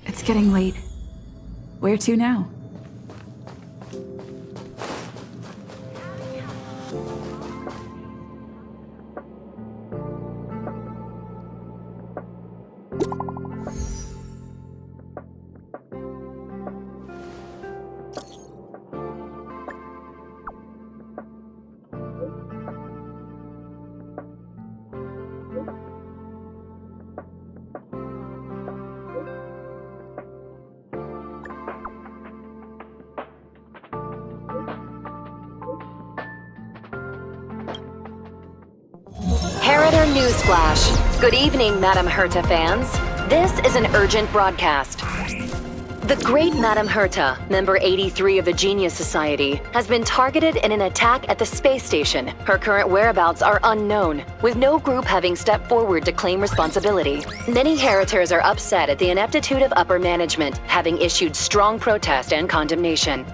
It's getting late. Where to now? Newsflash. Good evening, Madame Herta fans. This is an urgent broadcast. The great Madame Herta, member 83 of the Genius Society, has been targeted in an attack at the space station. Her current whereabouts are unknown, with no group having stepped forward to claim responsibility. Many Heritors are upset at the ineptitude of upper management, having issued strong protest and condemnation.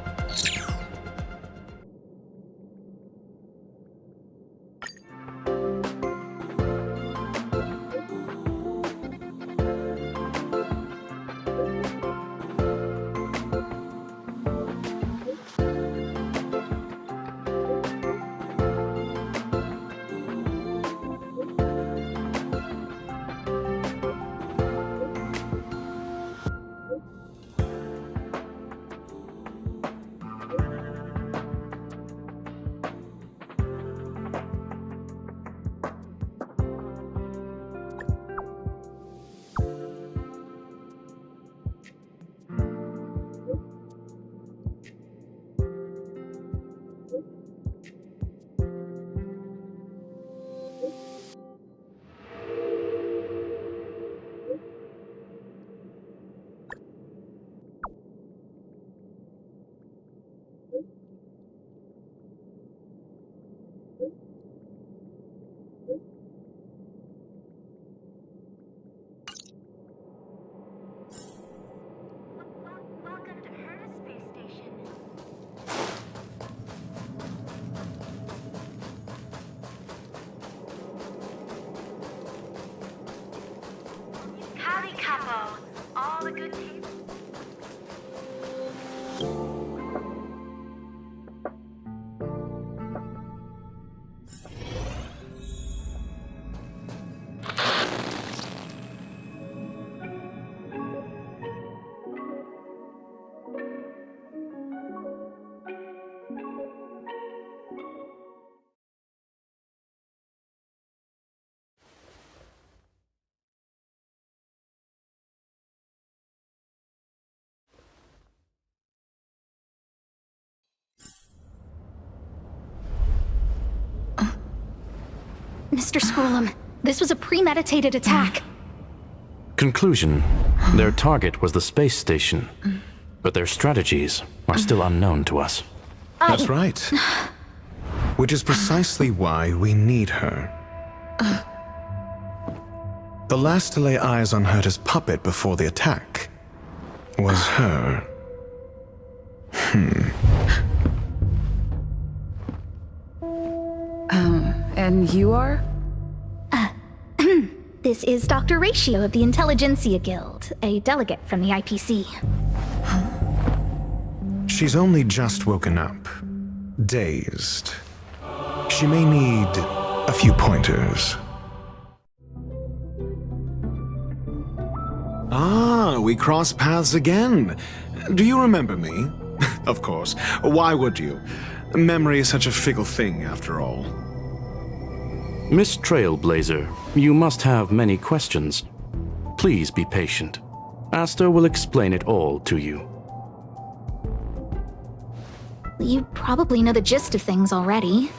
Mr. Scrollum, this was a premeditated attack. Conclusion. Their target was the space station, but their strategies are still unknown to us. That's right. Which is precisely why we need her. The last to lay eyes on Herta's puppet before the attack was her. And you are? This is Dr. Ratio of the Intelligentsia Guild, a delegate from the IPC. She's only just woken up. Dazed. She may need a few pointers. Ah, we crossed paths again. Do you remember me? Of course. Why would you? Memory is such a fickle thing, after all. Miss Trailblazer, you must have many questions. Please be patient. Aster will explain it all to you. You probably know the gist of things already.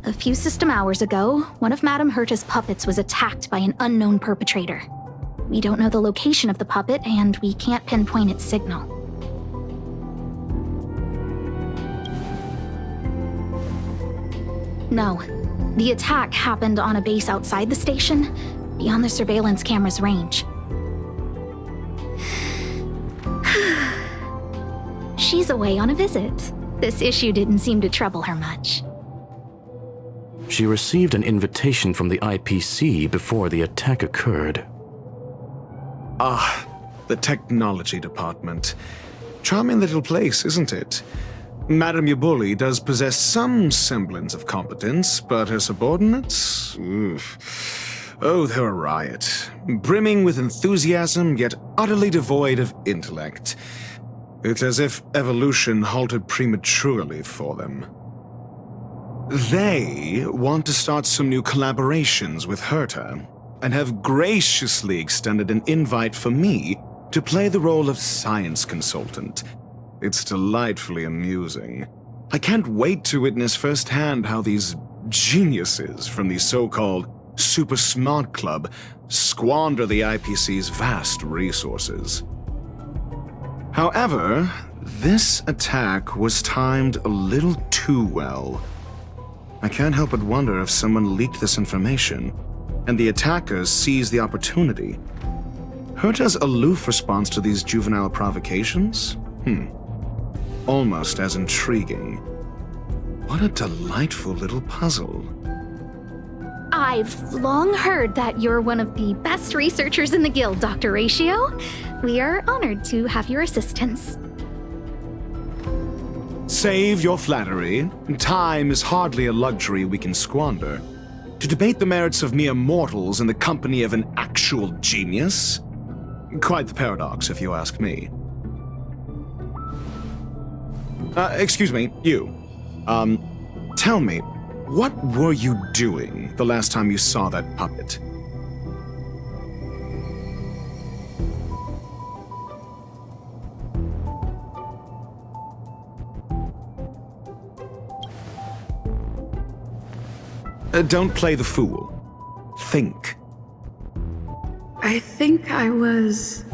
A few system hours ago, one of Madame Herta's puppets was attacked by an unknown perpetrator. We don't know the location of the puppet, and we can't pinpoint its signal. No, the attack happened on a base outside the station, beyond the surveillance camera's range. She's away on a visit. This issue didn't seem to trouble her much. She received an invitation from the IPC before the attack occurred. Ah, the technology department. Charming little place, isn't it? Madame Yabuli does possess some semblance of competence, but her subordinates? Oof. Oh, they're a riot. Brimming with enthusiasm, yet utterly devoid of intellect. It's as if evolution halted prematurely for them. They want to start some new collaborations with Herta, and have graciously extended an invite for me to play the role of science consultant. It's delightfully amusing. I can't wait to witness firsthand how these geniuses from the so-called Super Smart Club squander the IPC's vast resources. However, this attack was timed a little too well. I can't help but wonder if someone leaked this information, and the attackers seized the opportunity. Herta's aloof response to these juvenile provocations? Almost as intriguing. What a delightful little puzzle. I've long heard that you're one of the best researchers in the guild, Dr. Ratio. We are honored to have your assistance. Save your flattery. Time is hardly a luxury we can squander. To debate the merits of mere mortals in the company of an actual genius? Quite the paradox, if you ask me. Excuse me, you. Tell me, what were you doing the last time you saw that puppet? Don't play the fool. Think. I think I was...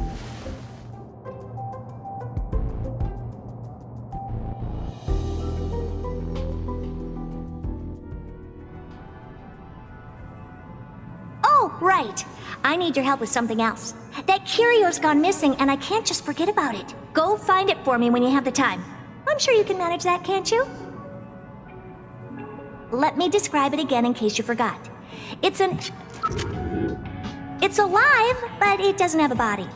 Oh, right. I need your help with something else. That curio's gone missing, and I can't just forget about it. Go find it for me when you have the time. I'm sure you can manage that, can't you? Let me describe it again in case you forgot. It's alive, but it doesn't have a body.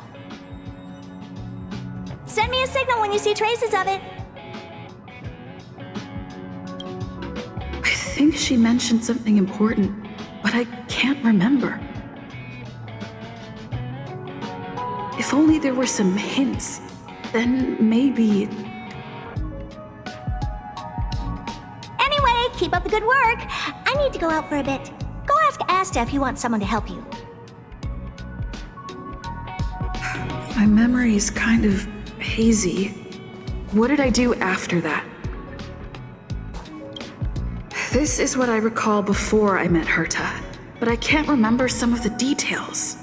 Send me a signal when you see traces of it. I think she mentioned something important, but I can't remember. If only there were some hints, then maybe... Anyway, keep up the good work. I need to go out for a bit. Go ask Asta if you want someone to help you. My memory's kind of hazy. What did I do after that? This is what I recall before I met Herta, but I can't remember some of the details.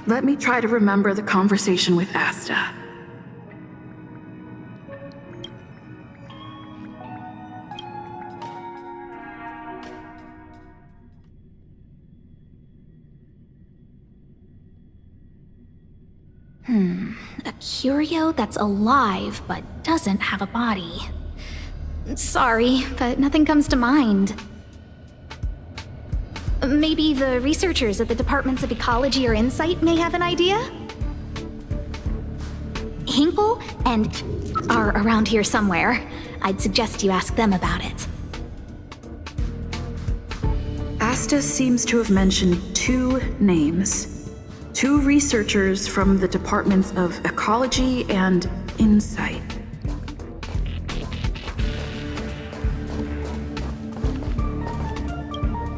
Let me try to remember the conversation with Asta. A curio that's alive but doesn't have a body. Sorry, but nothing comes to mind. Maybe the researchers at the Departments of Ecology or Insight may have an idea? Hinkle and are around here somewhere. I'd suggest you ask them about it. Asta seems to have mentioned two names. Two researchers from the Departments of Ecology and Insight.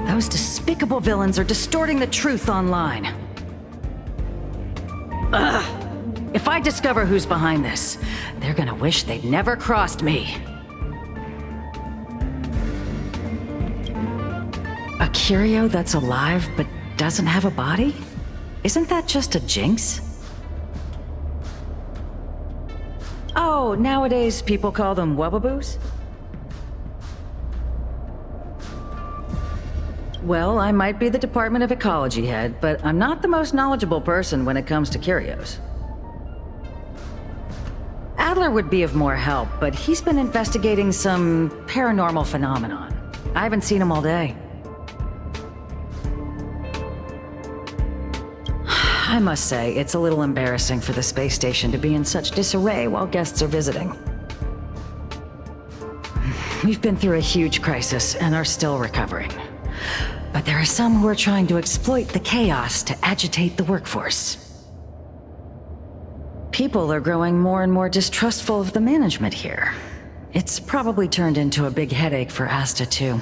Those despicable villains are distorting the truth online. Ugh! If I discover who's behind this, they're gonna wish they'd never crossed me. A curio that's alive but doesn't have a body? Isn't that just a jinx? Oh, nowadays people call them wubbaboos? Well, I might be the Department of Ecology head, but I'm not the most knowledgeable person when it comes to curios. Adler would be of more help, but he's been investigating some paranormal phenomenon. I haven't seen him all day. I must say, it's a little embarrassing for the space station to be in such disarray while guests are visiting. We've been through a huge crisis and are still recovering. But there are some who are trying to exploit the chaos to agitate the workforce. People are growing more and more distrustful of the management here. It's probably turned into a big headache for Asta, too.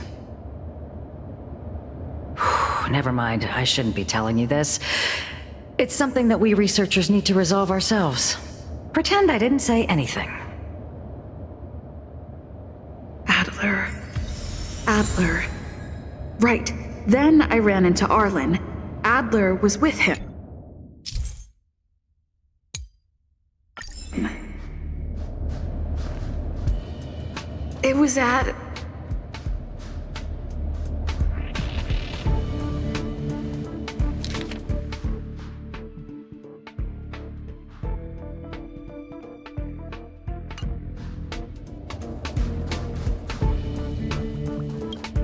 Never mind, I shouldn't be telling you this. It's something that we researchers need to resolve ourselves. Pretend I didn't say anything. Adler. Right. Then I ran into Arlen. Adler was with him. It was at...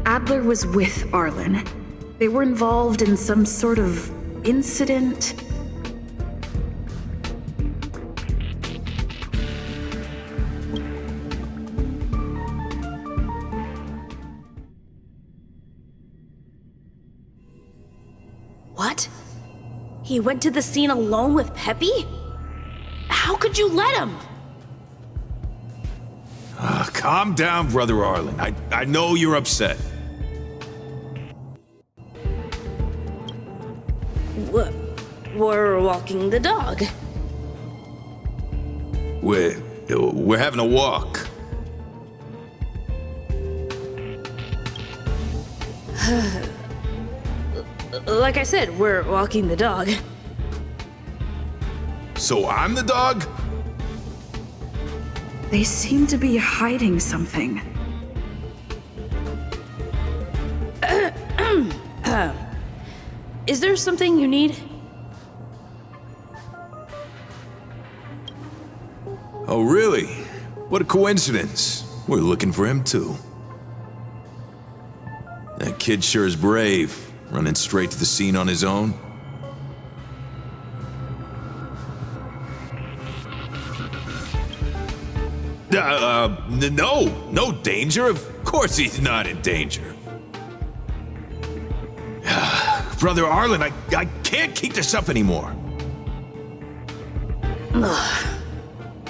Adler was with Arlen. They were involved in some sort of incident. What? He went to the scene alone with Peppy? How could you let him? Calm down, Brother Arlen. I know you're upset. We're walking the dog. We're having a walk. Like I said, we're walking the dog. So I'm the dog? They seem to be hiding something. Is there something you need? Oh, really? What a coincidence. We're looking for him, too. That kid sure is brave, running straight to the scene on his own. No danger. Of course he's not in danger. Brother Arlen, I can't keep this up anymore.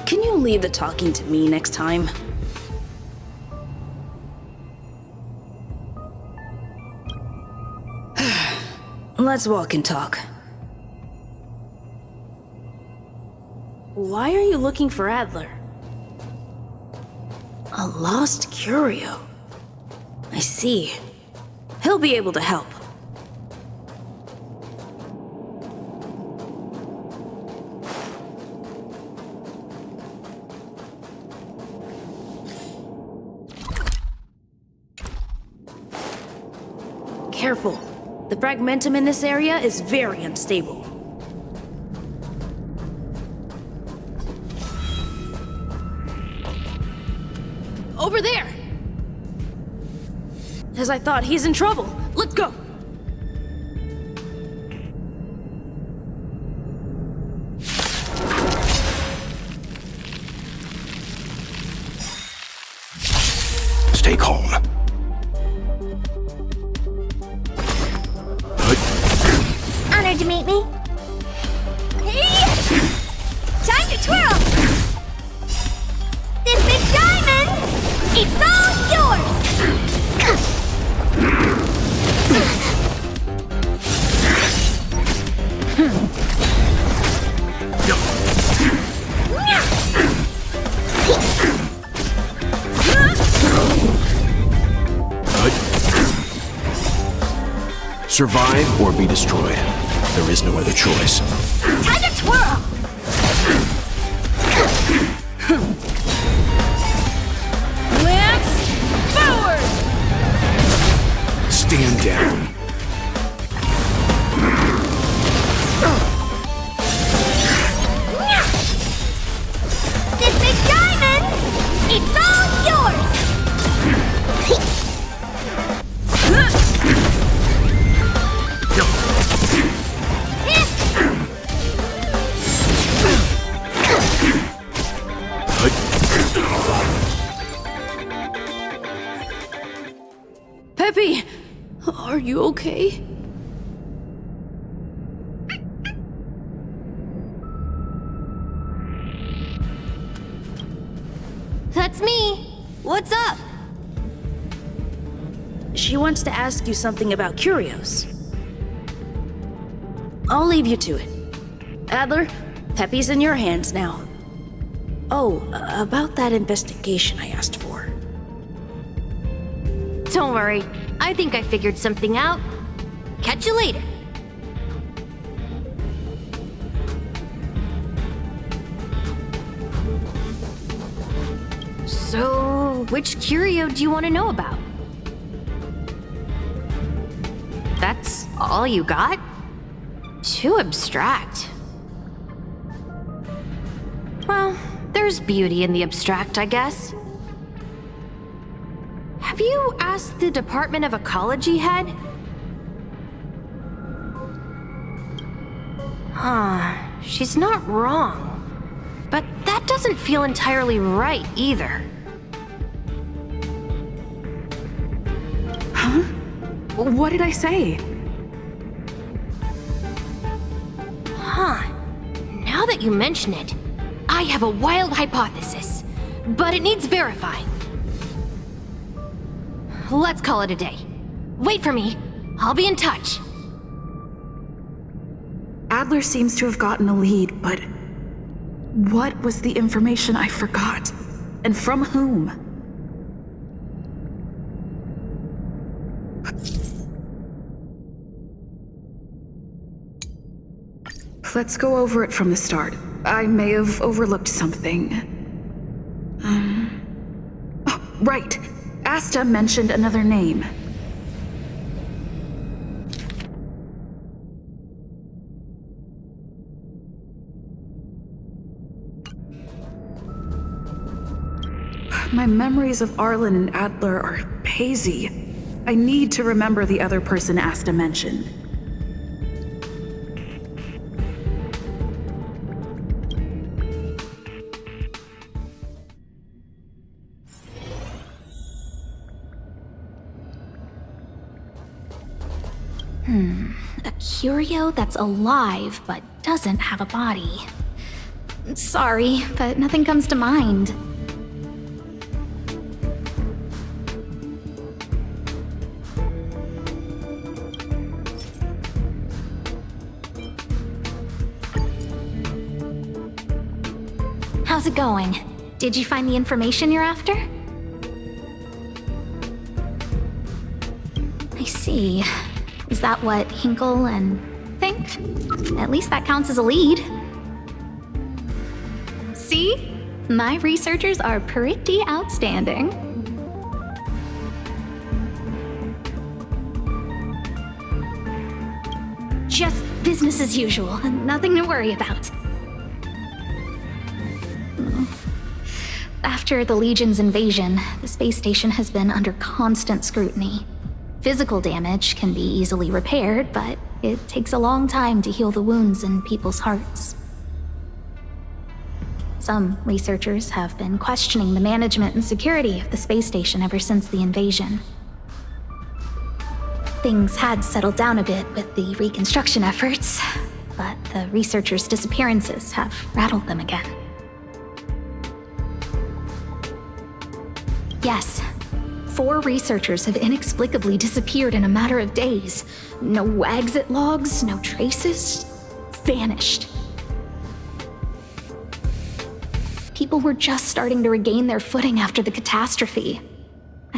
Can you leave the talking to me next time? Let's walk and talk. Why are you looking for Adler? A lost curio. I see. He'll be able to help. Careful. The fragmentum in this area is very unstable. Over there! As I thought, he's in trouble. Let's go! Stay calm. Honored to meet me. Hey! Time to twirl! This big diamond, it's all yours! Survive or be destroyed. There is no other choice. Time to twirl! Lance, forward! Stand down. This big diamond, it's all yours! Peppy, are you okay? That's me. What's up? She wants to ask you something about curios. I'll leave you to it. Adler, Peppy's in your hands now. Oh, about that investigation I asked for. Don't worry. I think I figured something out. Catch you later. So, which curio do you want to know about? That's all you got? Too abstract. Well, there's beauty in the abstract, I guess. Have you asked the Department of Ecology head? Huh, she's not wrong. But that doesn't feel entirely right either. Huh? What did I say? Huh. Now that you mention it, I have a wild hypothesis, but it needs verifying. Let's call it a day. Wait for me. I'll be in touch. Adler seems to have gotten a lead, but what was the information I forgot? And from whom? Let's go over it from the start. I may have overlooked something. Oh, right. Asta mentioned another name. My memories of Arlen and Adler are hazy. I need to remember the other person Asta mentioned. A curio that's alive but doesn't have a body. Sorry, but nothing comes to mind. How's it going? Did you find the information you're after? I see. Is that what Hinkle and think? At least that counts as a lead. See? My researchers are pretty outstanding. Just business as usual, nothing to worry about. After the Legion's invasion, the space station has been under constant scrutiny. Physical damage can be easily repaired, but it takes a long time to heal the wounds in people's hearts. Some researchers have been questioning the management and security of the space station ever since the invasion. Things had settled down a bit with the reconstruction efforts, but the researchers' disappearances have rattled them again. Yes. 4 researchers have inexplicably disappeared in a matter of days. No exit logs, no traces. Vanished. People were just starting to regain their footing after the catastrophe.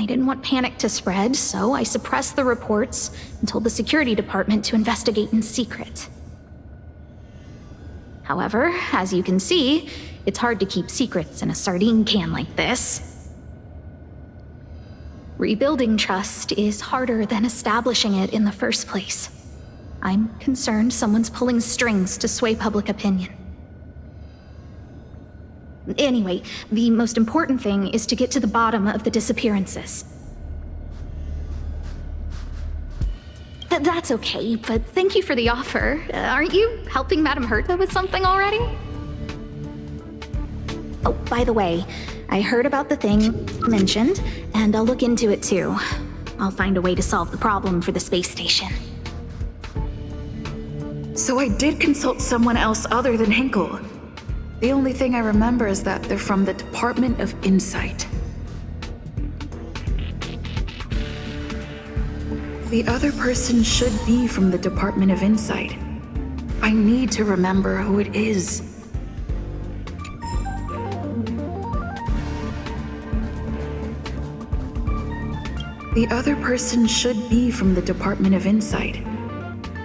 I didn't want panic to spread, so I suppressed the reports and told the security department to investigate in secret. However, as you can see, it's hard to keep secrets in a sardine can like this. Rebuilding trust is harder than establishing it in the first place. I'm concerned someone's pulling strings to sway public opinion. Anyway, the most important thing is to get to the bottom of the disappearances. That's okay, but thank you for the offer. Aren't you helping Madame Herta with something already? Oh, by the way, I heard about the thing mentioned, and I'll look into it too. I'll find a way to solve the problem for the space station. So I did consult someone else other than Hinkle. The only thing I remember is that they're from the Department of Insight. The other person should be from the Department of Insight. I need to remember who it is. The other person should be from the Department of Insight.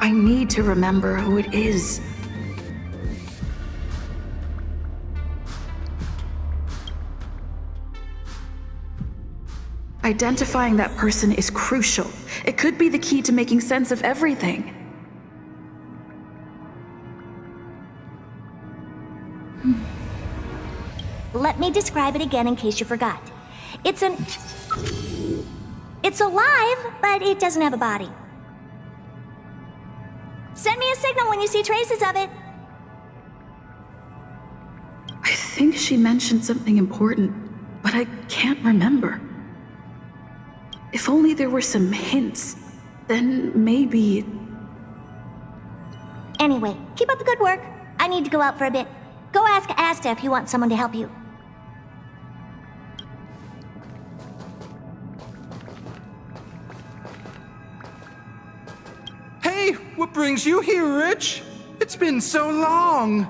I need to remember who it is. Identifying that person is crucial. It could be the key to making sense of everything. Let me describe it again in case you forgot. It's alive, but it doesn't have a body. Send me a signal when you see traces of it. I think she mentioned something important, but I can't remember. If only there were some hints, then maybe... Anyway, keep up the good work. I need to go out for a bit. Go ask Asta if you want someone to help you. Hey, what brings you here, Rich? It's been so long.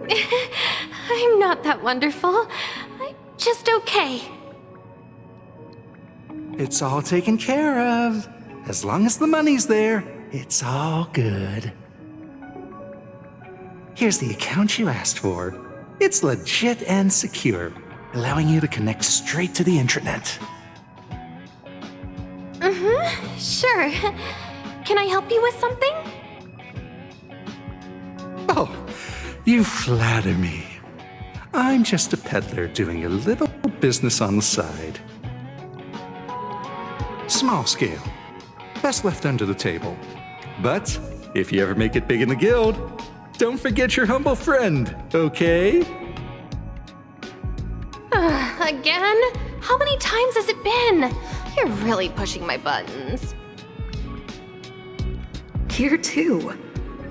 I'm not that wonderful. I'm just okay. It's all taken care of. As long as the money's there, it's all good. Here's the account you asked for. It's legit and secure, allowing you to connect straight to the intranet. Sure. Can I help you with something? Oh, you flatter me. I'm just a peddler doing a little business on the side. Small scale. Best left under the table. But if you ever make it big in the guild, don't forget your humble friend, okay? Again? How many times has it been? You're really pushing my buttons. Here too.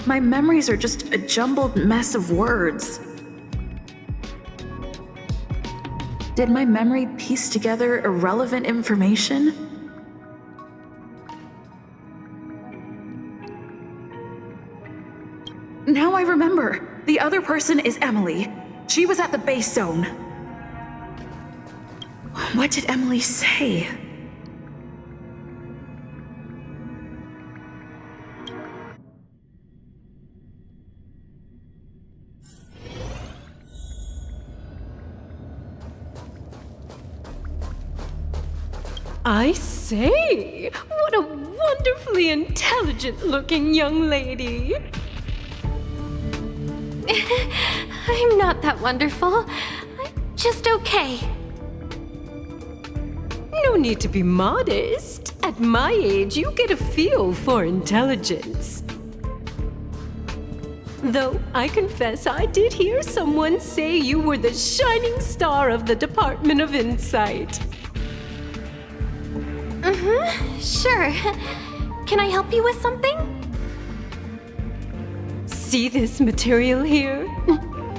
My memories are just a jumbled mess of words. Did my memory piece together irrelevant information? Now I remember. The other person is Emily. She was at the base zone. What did Emily say? I say, what a wonderfully intelligent-looking young lady. I'm not that wonderful. I'm just okay. No need to be modest. At my age, you get a feel for intelligence. Though I confess I did hear someone say you were the shining star of the Department of Insight. Sure. Can I help you with something? See this material here?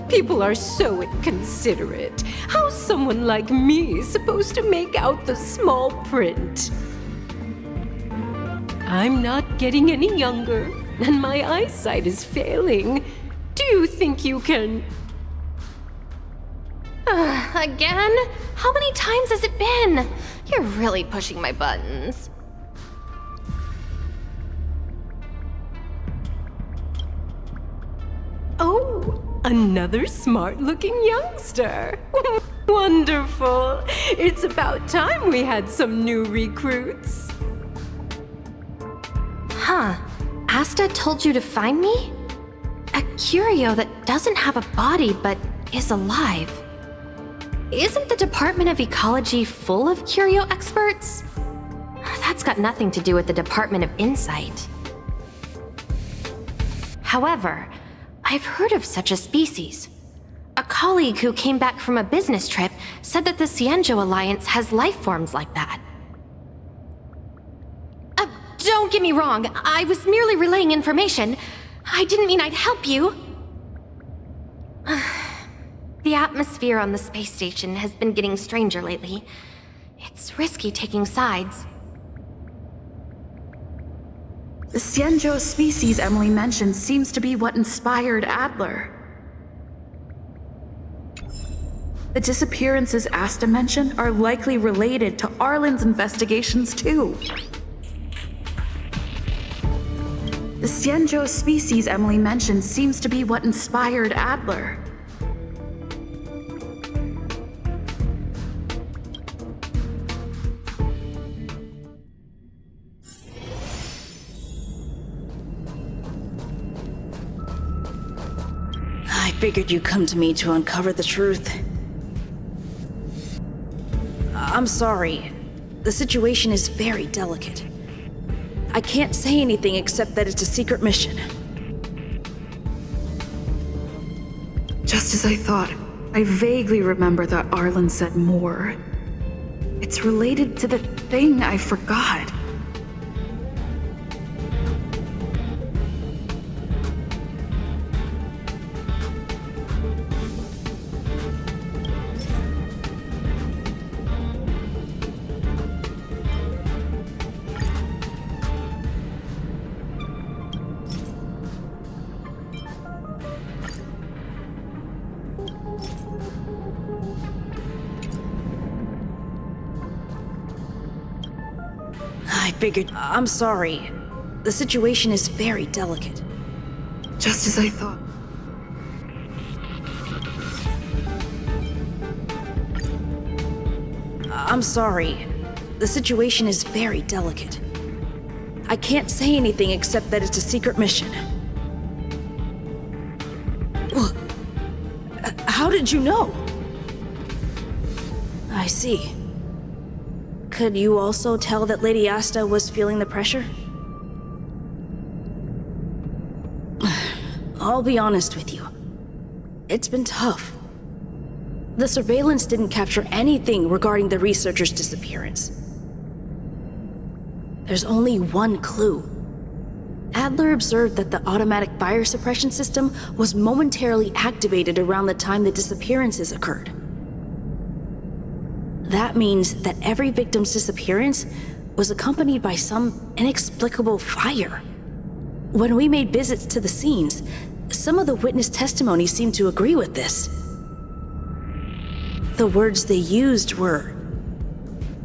People are so inconsiderate. How's someone like me supposed to make out the small print? I'm not getting any younger, and my eyesight is failing. Do you think you can... Again? How many times has it been? You're really pushing my buttons. Oh, another smart-looking youngster. Wonderful. It's about time we had some new recruits. Huh. Asta told you to find me? A curio that doesn't have a body but is alive. Isn't the Department of Ecology full of curio experts? That's got nothing to do with the Department of Insight. However, I've heard of such a species. A colleague who came back from a business trip said that the Cienjo Alliance has life forms like that. Don't get me wrong, I was merely relaying information. I didn't mean I'd help you. The atmosphere on the space station has been getting stranger lately. It's risky taking sides. The Cienjo species Emily mentioned seems to be what inspired Adler. The disappearances Asta mentioned are likely related to Arlen's investigations too. The Cienjo species Emily mentioned seems to be what inspired Adler. I figured you'd come to me to uncover the truth. I'm sorry. The situation is very delicate. I can't say anything except that it's a secret mission. Just as I thought, I vaguely remember that Arlen said more. It's related to the thing I forgot. I figured... I'm sorry. The situation is very delicate. Just as I thought. I'm sorry. The situation is very delicate. I can't say anything except that it's a secret mission. How did you know? I see. Could you also tell that Lady Asta was feeling the pressure? I'll be honest with you. It's been tough. The surveillance didn't capture anything regarding the researcher's disappearance. There's only one clue. Adler observed that the automatic fire suppression system was momentarily activated around the time the disappearances occurred. That means that every victim's disappearance was accompanied by some inexplicable fire. When we made visits to the scenes, some of the witness testimony seemed to agree with this. The words they used were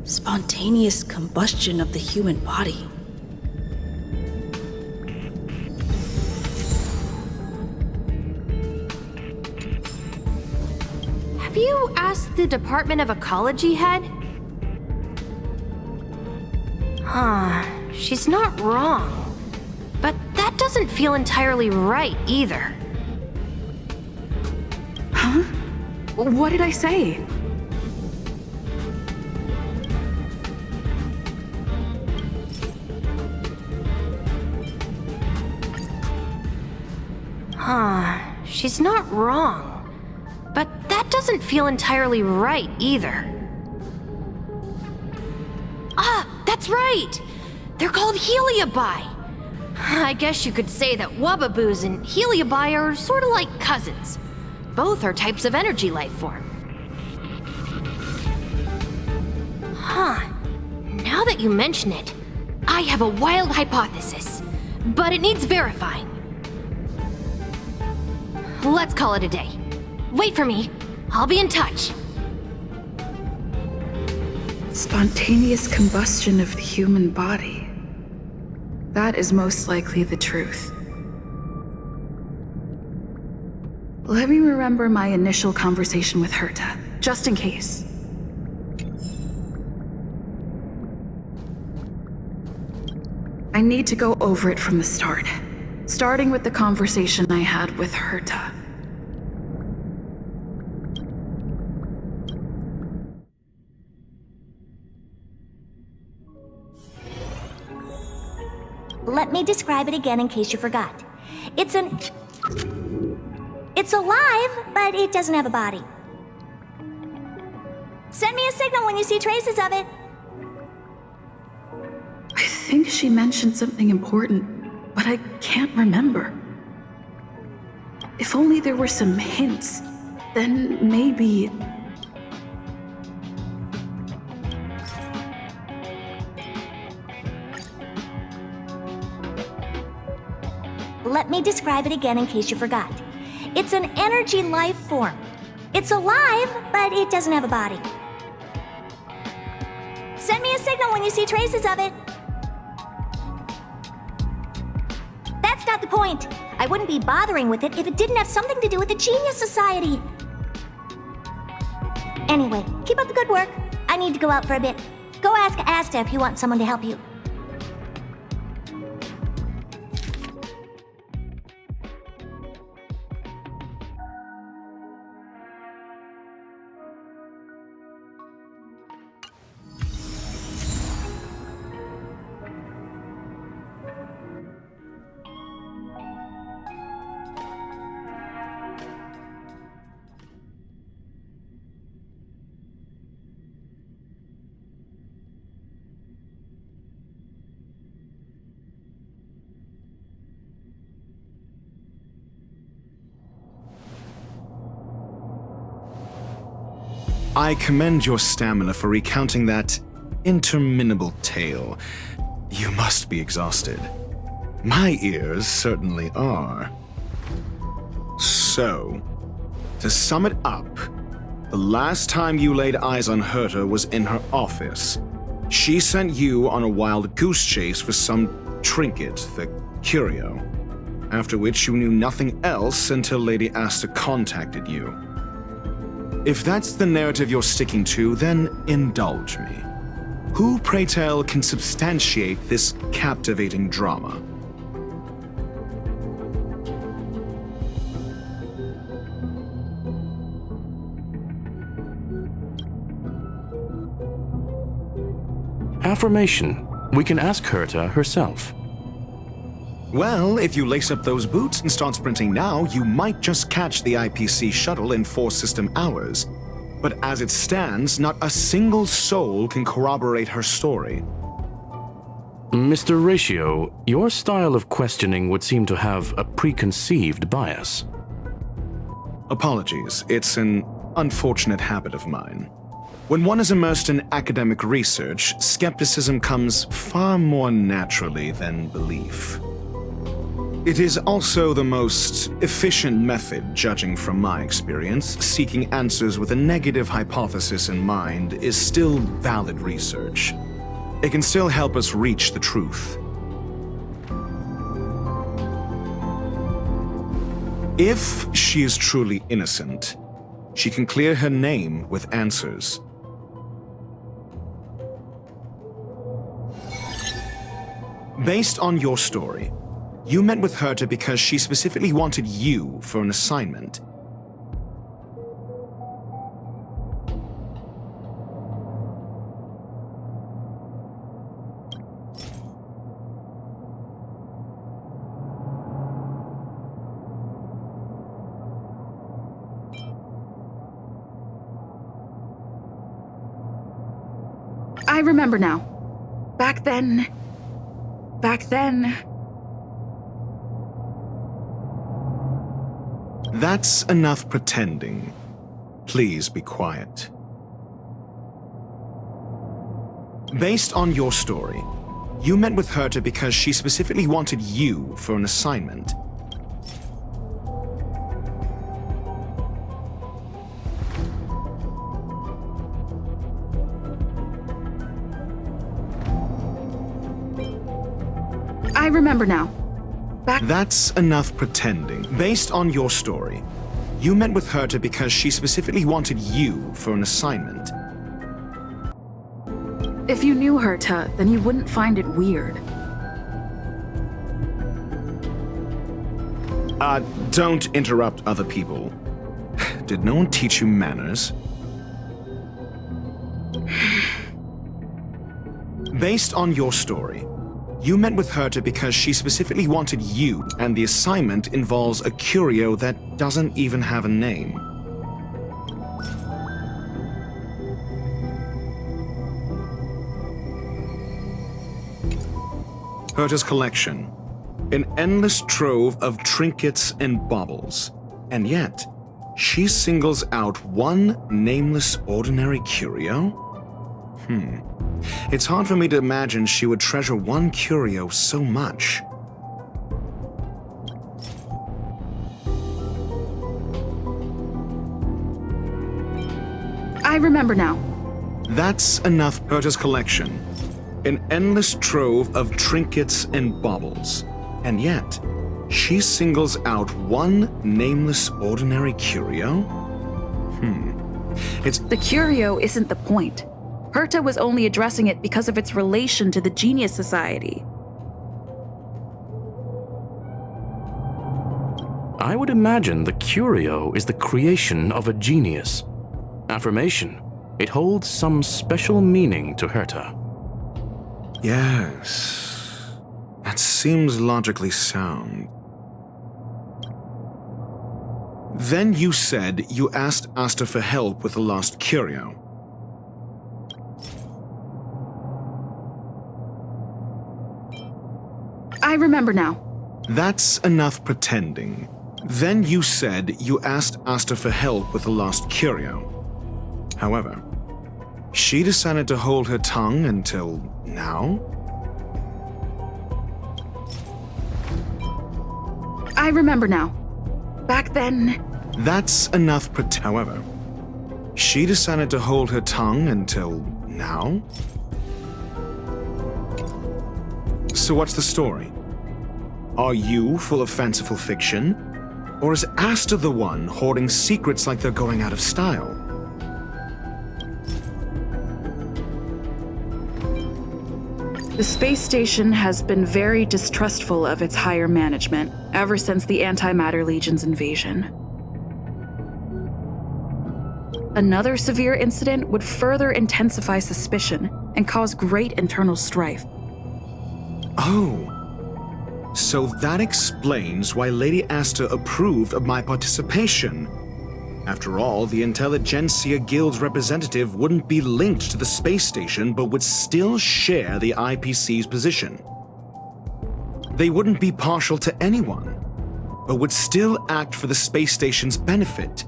spontaneous combustion of the human body. Have you asked the Department of Ecology head? She's not wrong. But that doesn't feel entirely right either. Huh? What did I say? She's not wrong. But that doesn't feel entirely right either. That's right! They're called Heliobi. I guess you could say that Wubbaboos and Heliobi are sort of like cousins. Both are types of energy life form. Now that you mention it, I have a wild hypothesis, but it needs verifying. Let's call it a day. Wait for me. I'll be in touch. Spontaneous combustion of the human body. That is most likely the truth. Let me remember my initial conversation with Herta, just in case. I need to go over it from the start, starting with the conversation I had with Herta. Let me describe it again in case you forgot. It's alive, but it doesn't have a body. Send me a signal when you see traces of it. I think she mentioned something important, but I can't remember. If only there were some hints, then maybe... Let me describe it again in case you forgot. It's an energy life form. It's alive, but it doesn't have a body. Send me a signal when you see traces of it. That's not the point. I wouldn't be bothering with it if it didn't have something to do with the Genius Society. Anyway, keep up the good work. I need to go out for a bit. Go ask Asta if you want someone to help you. I commend your stamina for recounting that interminable tale. You must be exhausted. My ears certainly are. So, to sum it up, the last time you laid eyes on Herta was in her office. She sent you on a wild goose chase for some trinket, the curio, after which you knew nothing else until Lady Asta contacted you. If that's the narrative you're sticking to, then indulge me. Who, pray tell, can substantiate this captivating drama? Affirmation. We can ask Herta herself. Well, if you lace up those boots and start sprinting now, you might just catch the IPC shuttle in 4 system hours. But as it stands, not a single soul can corroborate her story. Mr. Ratio, your style of questioning would seem to have a preconceived bias. Apologies, it's an unfortunate habit of mine. When one is immersed in academic research, skepticism comes far more naturally than belief. It is also the most efficient method, judging from my experience. Seeking answers with a negative hypothesis in mind is still valid research. It can still help us reach the truth. If she is truly innocent, she can clear her name with answers. Based on your story, you met with Herta because she specifically wanted you for an assignment. I remember now. Back then... That's enough pretending. Please be quiet. Based on your story, you met with Herta because she specifically wanted you for an assignment. I remember now. That's enough pretending. Based on your story, you met with Herta because she specifically wanted you for an assignment. If you knew Herta, then you wouldn't find it weird. Don't interrupt other people. Did no one teach you manners? Based on your story, you met with Herta because she specifically wanted you, and the assignment involves a curio that doesn't even have a name. Herta's collection. An endless trove of trinkets and baubles. And yet, she singles out one nameless ordinary curio? It's hard for me to imagine she would treasure one curio so much. I remember now. That's enough. Herta's collection. An endless trove of trinkets and baubles. And yet, she singles out one nameless ordinary curio? The curio isn't the point. Herta was only addressing it because of its relation to the Genius Society. I would imagine the curio is the creation of a genius. Affirmation. It holds some special meaning to Herta. Yes. That seems logically sound. Then you said you asked Asta for help with the lost curio. I remember now. That's enough pretending. Then you said you asked Asta for help with the lost curio. However, she decided to hold her tongue until now? I remember now. Back then... That's enough however, she decided to hold her tongue until now? So what's the story? Are you full of fanciful fiction? Or is Asta the one hoarding secrets like they're going out of style? The space station has been very distrustful of its higher management ever since the Antimatter Legion's invasion. Another severe incident would further intensify suspicion and cause great internal strife. Oh, so that explains why Lady Asta approved of my participation. After all, the Intelligentsia Guild's representative wouldn't be linked to the space station but would still share the IPC's position. They wouldn't be partial to anyone, but would still act for the space station's benefit.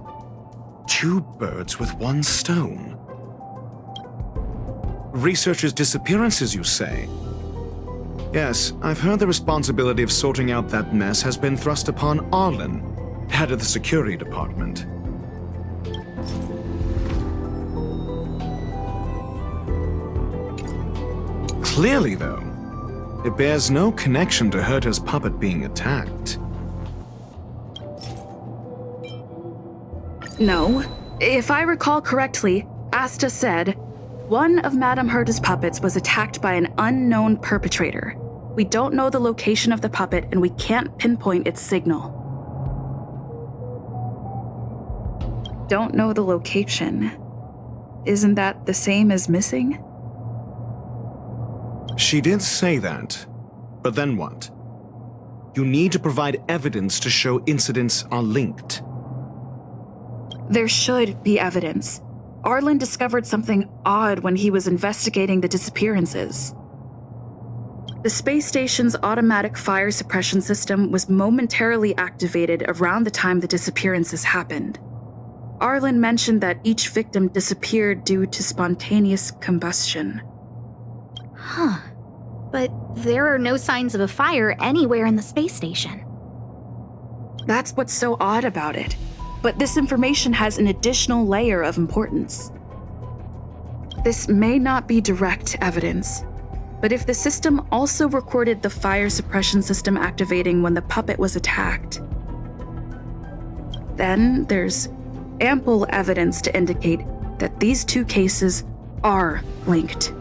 Two birds with one stone. Researchers' disappearances, you say? Yes, I've heard the responsibility of sorting out that mess has been thrust upon Arlen, head of the security department. Clearly, though, it bears no connection to Herta's puppet being attacked. No. If I recall correctly, Asta said, one of Madame Herta's puppets was attacked by an unknown perpetrator. We don't know the location of the puppet and we can't pinpoint its signal. Don't know the location. Isn't that the same as missing? She did say that, but then what? You need to provide evidence to show incidents are linked. There should be evidence. Arlen discovered something odd when he was investigating the disappearances. The space station's automatic fire suppression system was momentarily activated around the time the disappearances happened. Arlen mentioned that each victim disappeared due to spontaneous combustion. Huh. But there are no signs of a fire anywhere in the space station. That's what's so odd about it. But this information has an additional layer of importance. This may not be direct evidence, But if the system also recorded the fire suppression system activating when the puppet was attacked, then there's ample evidence to indicate that these two cases are linked.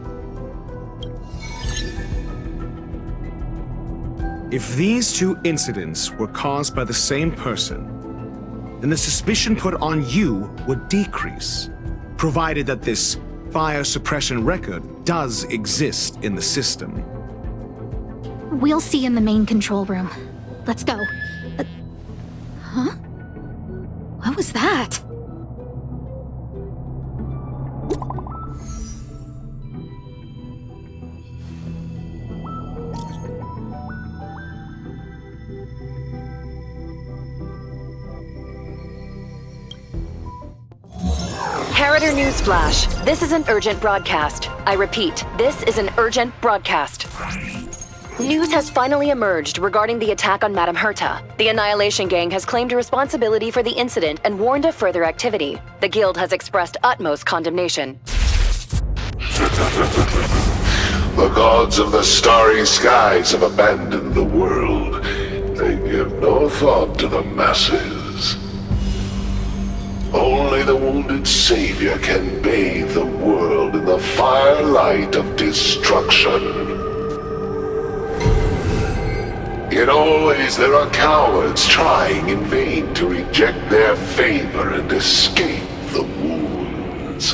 If these two incidents were caused by the same person, then the suspicion put on you would decrease, provided that this fire suppression record does exist in the system. We'll see in the main control room. Let's go. Huh? What was that? Harrider Newsflash. This is an urgent broadcast. I repeat, this is an urgent broadcast. News has finally emerged regarding the attack on Madame Herta. The Annihilation Gang has claimed responsibility for the incident and warned of further activity. The Guild has expressed utmost condemnation. The gods of the starry skies have abandoned the world. They give no thought to the masses. Only the wounded savior can bathe the world in the firelight of destruction. Yet always there are cowards trying in vain to reject their favor and escape the wounds.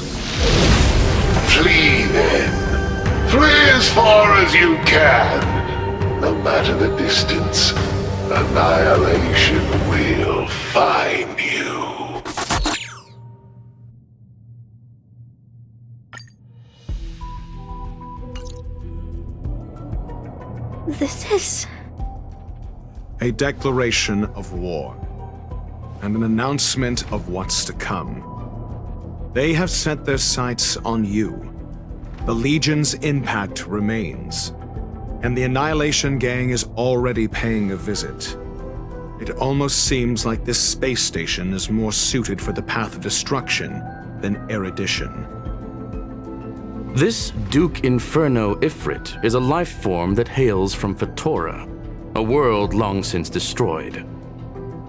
Flee then. Flee as far as you can. No matter the distance, annihilation will find you. This is... a declaration of war, and an announcement of what's to come. They have set their sights on you. The Legion's impact remains, and the Annihilation Gang is already paying a visit. It almost seems like this space station is more suited for the path of destruction than erudition. This Duke Inferno Ifrit is a life form that hails from Fatora, a world long since destroyed.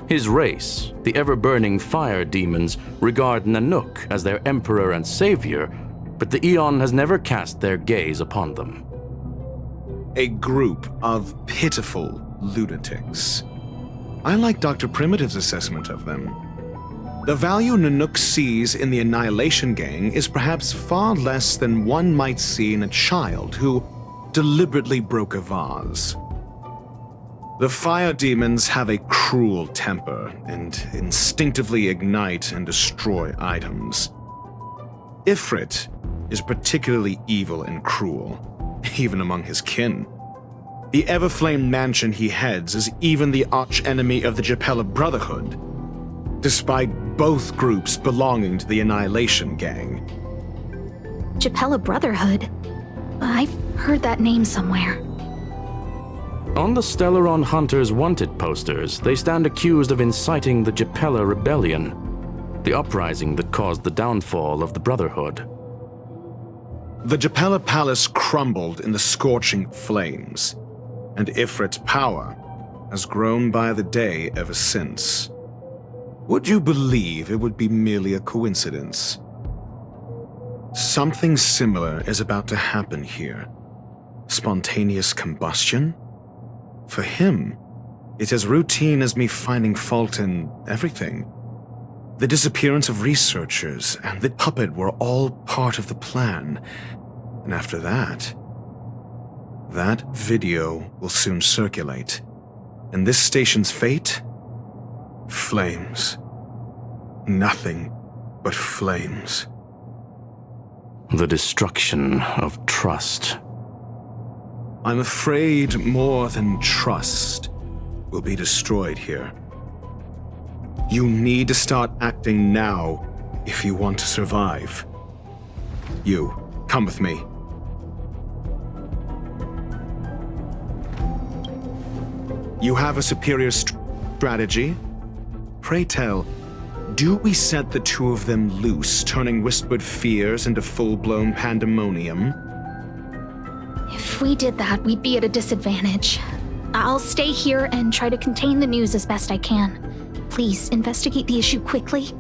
His race, the ever-burning fire demons, regard Nanook as their emperor and savior, but the Eon has never cast their gaze upon them. A group of pitiful lunatics. I like Dr. Primitive's assessment of them. The value Nanook sees in the Annihilation Gang is perhaps far less than one might see in a child who deliberately broke a vase. The fire demons have a cruel temper and instinctively ignite and destroy items. Ifrit is particularly evil and cruel, even among his kin. The Everflame mansion he heads is even the arch-enemy of the Japella Brotherhood, despite both groups belonging to the Annihilation Gang. Japella Brotherhood? I've heard that name somewhere. On the Stellaron Hunters wanted posters, they stand accused of inciting the Japella Rebellion, the uprising that caused the downfall of the Brotherhood. The Japella Palace crumbled in the scorching flames, and Ifrit's power has grown by the day ever since. Would you believe it would be merely a coincidence? Something similar is about to happen here. Spontaneous combustion? For him, it's as routine as me finding fault in everything. The disappearance of researchers and the puppet were all part of the plan. And after that video will soon circulate. And this station's fate? Flames. Nothing but flames. The destruction of trust. I'm afraid more than trust will be destroyed here. You need to start acting now if you want to survive. You, come with me. You have a superior strategy? Pray tell, do we set the two of them loose, turning whispered fears into full-blown pandemonium? If If we did that, we'd be at a disadvantage. I'll stay here and try to contain the news as best I can. Please, investigate the issue quickly.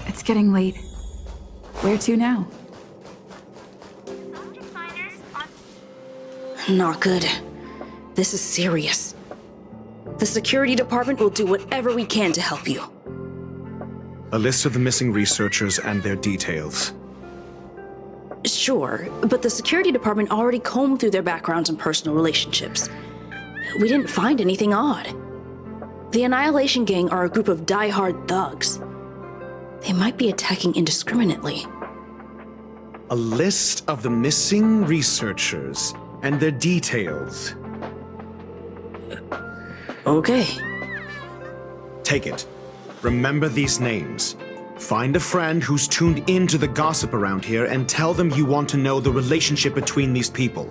It's getting late. Where to now? Not good. This is serious. The security department will do whatever we can to help you. A list of the missing researchers and their details. Sure, but the security department already combed through their backgrounds and personal relationships. We didn't find anything odd. The Annihilation Gang are a group of die-hard thugs. They might be attacking indiscriminately. A list of the missing researchers and their details. Okay. Take it. Remember these names. Find a friend who's tuned into the gossip around here and tell them you want to know the relationship between these people.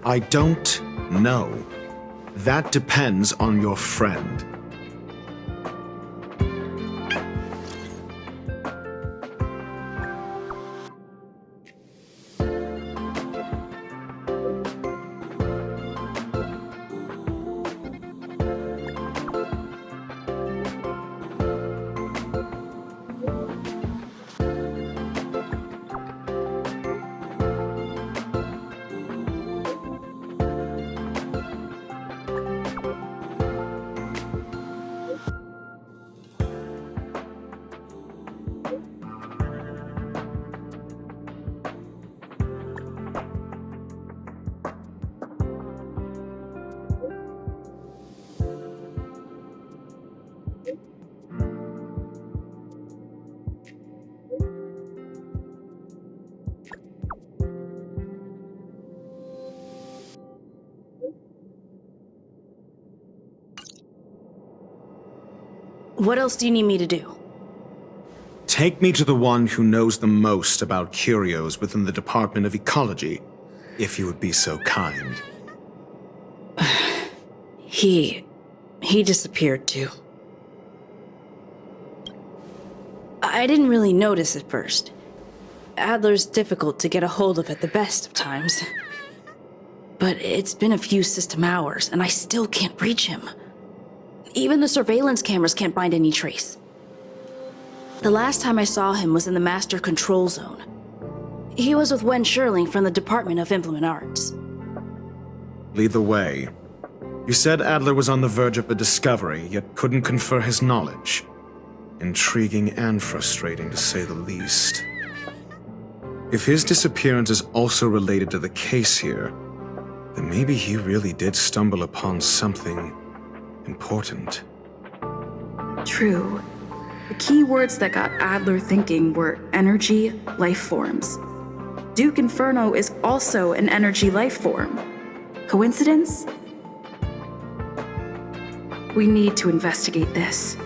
I don't know. That depends on your friend. What else do you need me to do? Take me to the one who knows the most about curios within the Department of Ecology, if you would be so kind. He disappeared too. I didn't really notice at first. Adler's difficult to get a hold of at the best of times. But it's been a few system hours, and I still can't reach him. Even the surveillance cameras can't find any trace. The last time I saw him was in the Master Control Zone. He was with Wen Sherling from the Department of Implement Arts. Lead the way. You said Adler was on the verge of a discovery, yet couldn't confer his knowledge. Intriguing and frustrating, to say the least. If his disappearance is also related to the case here, then maybe he really did stumble upon something important. True. The key words that got Adler thinking were energy, life forms. Duke Inferno is also an energy life form. Coincidence? We need to investigate this.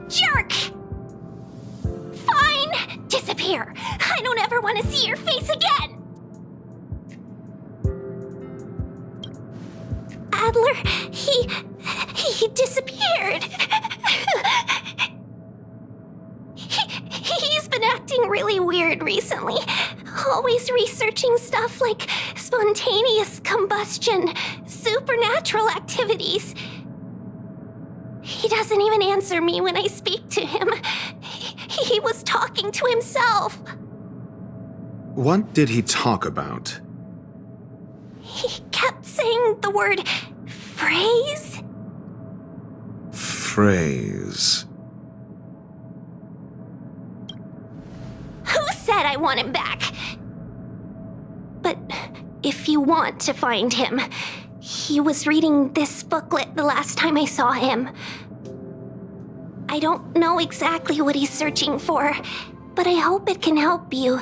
Jerk! Fine! Disappear! I don't ever want to see your face again! Adler, he disappeared. He's been acting really weird recently. Always researching stuff like Spontaneous combustion, supernatural activities. He doesn't even answer me when I speak to him. He was talking to himself. What did he talk about? He kept saying the word phrase. Phrase. Who said I want him back? But if you want to find him, he was reading this booklet the last time I saw him. I don't know exactly what he's searching for, but I hope it can help you.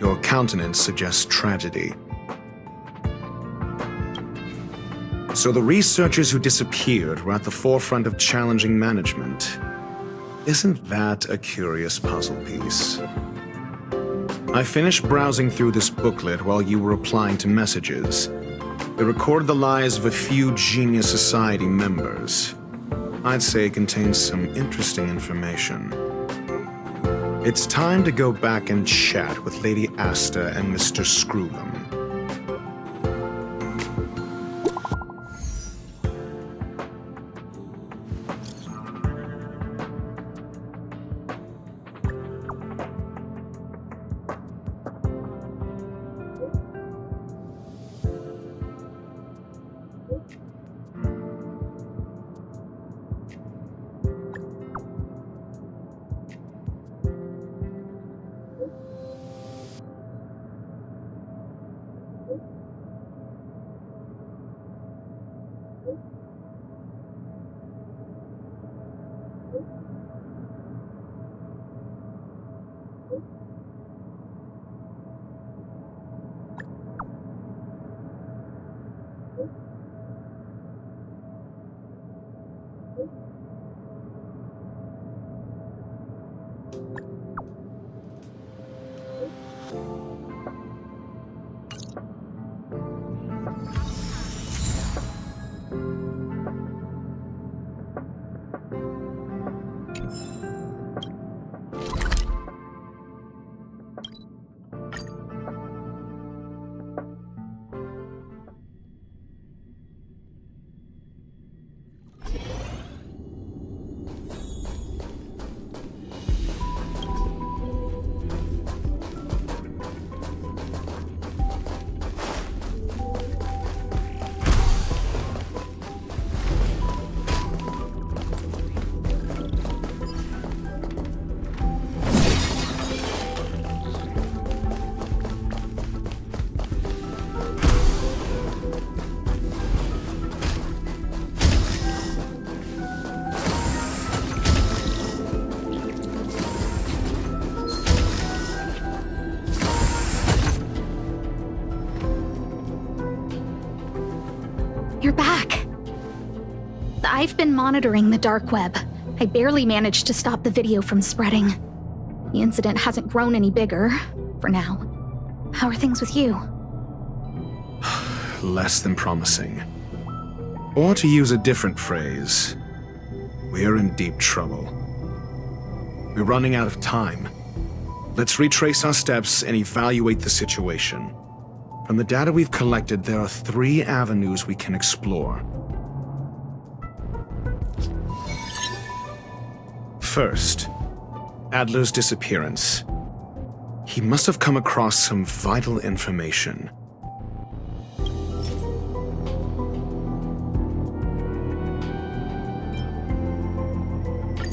Your countenance suggests tragedy. So the researchers who disappeared were at the forefront of challenging management. Isn't that a curious puzzle piece? I finished browsing through this booklet while you were replying to messages. It recorded the lives of a few Genius Society members. I'd say it contains some interesting information. It's time to go back and chat with Lady Asta and Mr. Screwlam. You're back. I've been monitoring the dark web. I barely managed to stop the video from spreading. The incident hasn't grown any bigger, for now. How are things with you? Less than promising. Or to use a different phrase, we're in deep trouble. We're running out of time. Let's retrace our steps and evaluate the situation. From the data we've collected, there are 3 avenues we can explore. First, Adler's disappearance. He must have come across some vital information.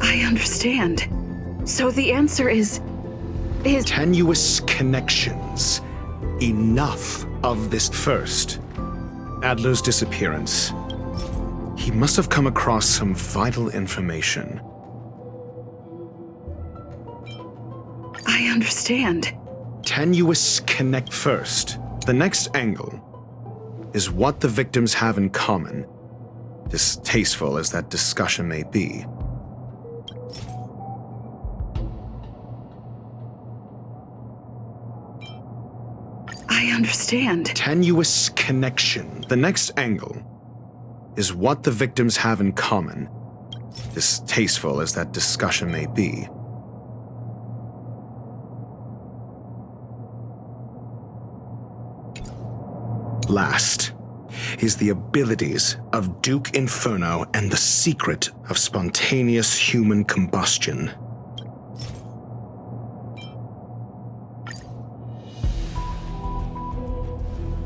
I understand. So the answer is... Tenuous connections. Enough. of this. First, Adler's disappearance. He must have come across some vital information. I understand. Tenuous connect first. The next angle is what the victims have in common, distasteful as that discussion may be. I understand. Tenuous connection. The next angle is what the victims have in common, distasteful as that discussion may be. Last is the abilities of Duke Inferno and the secret of spontaneous human combustion.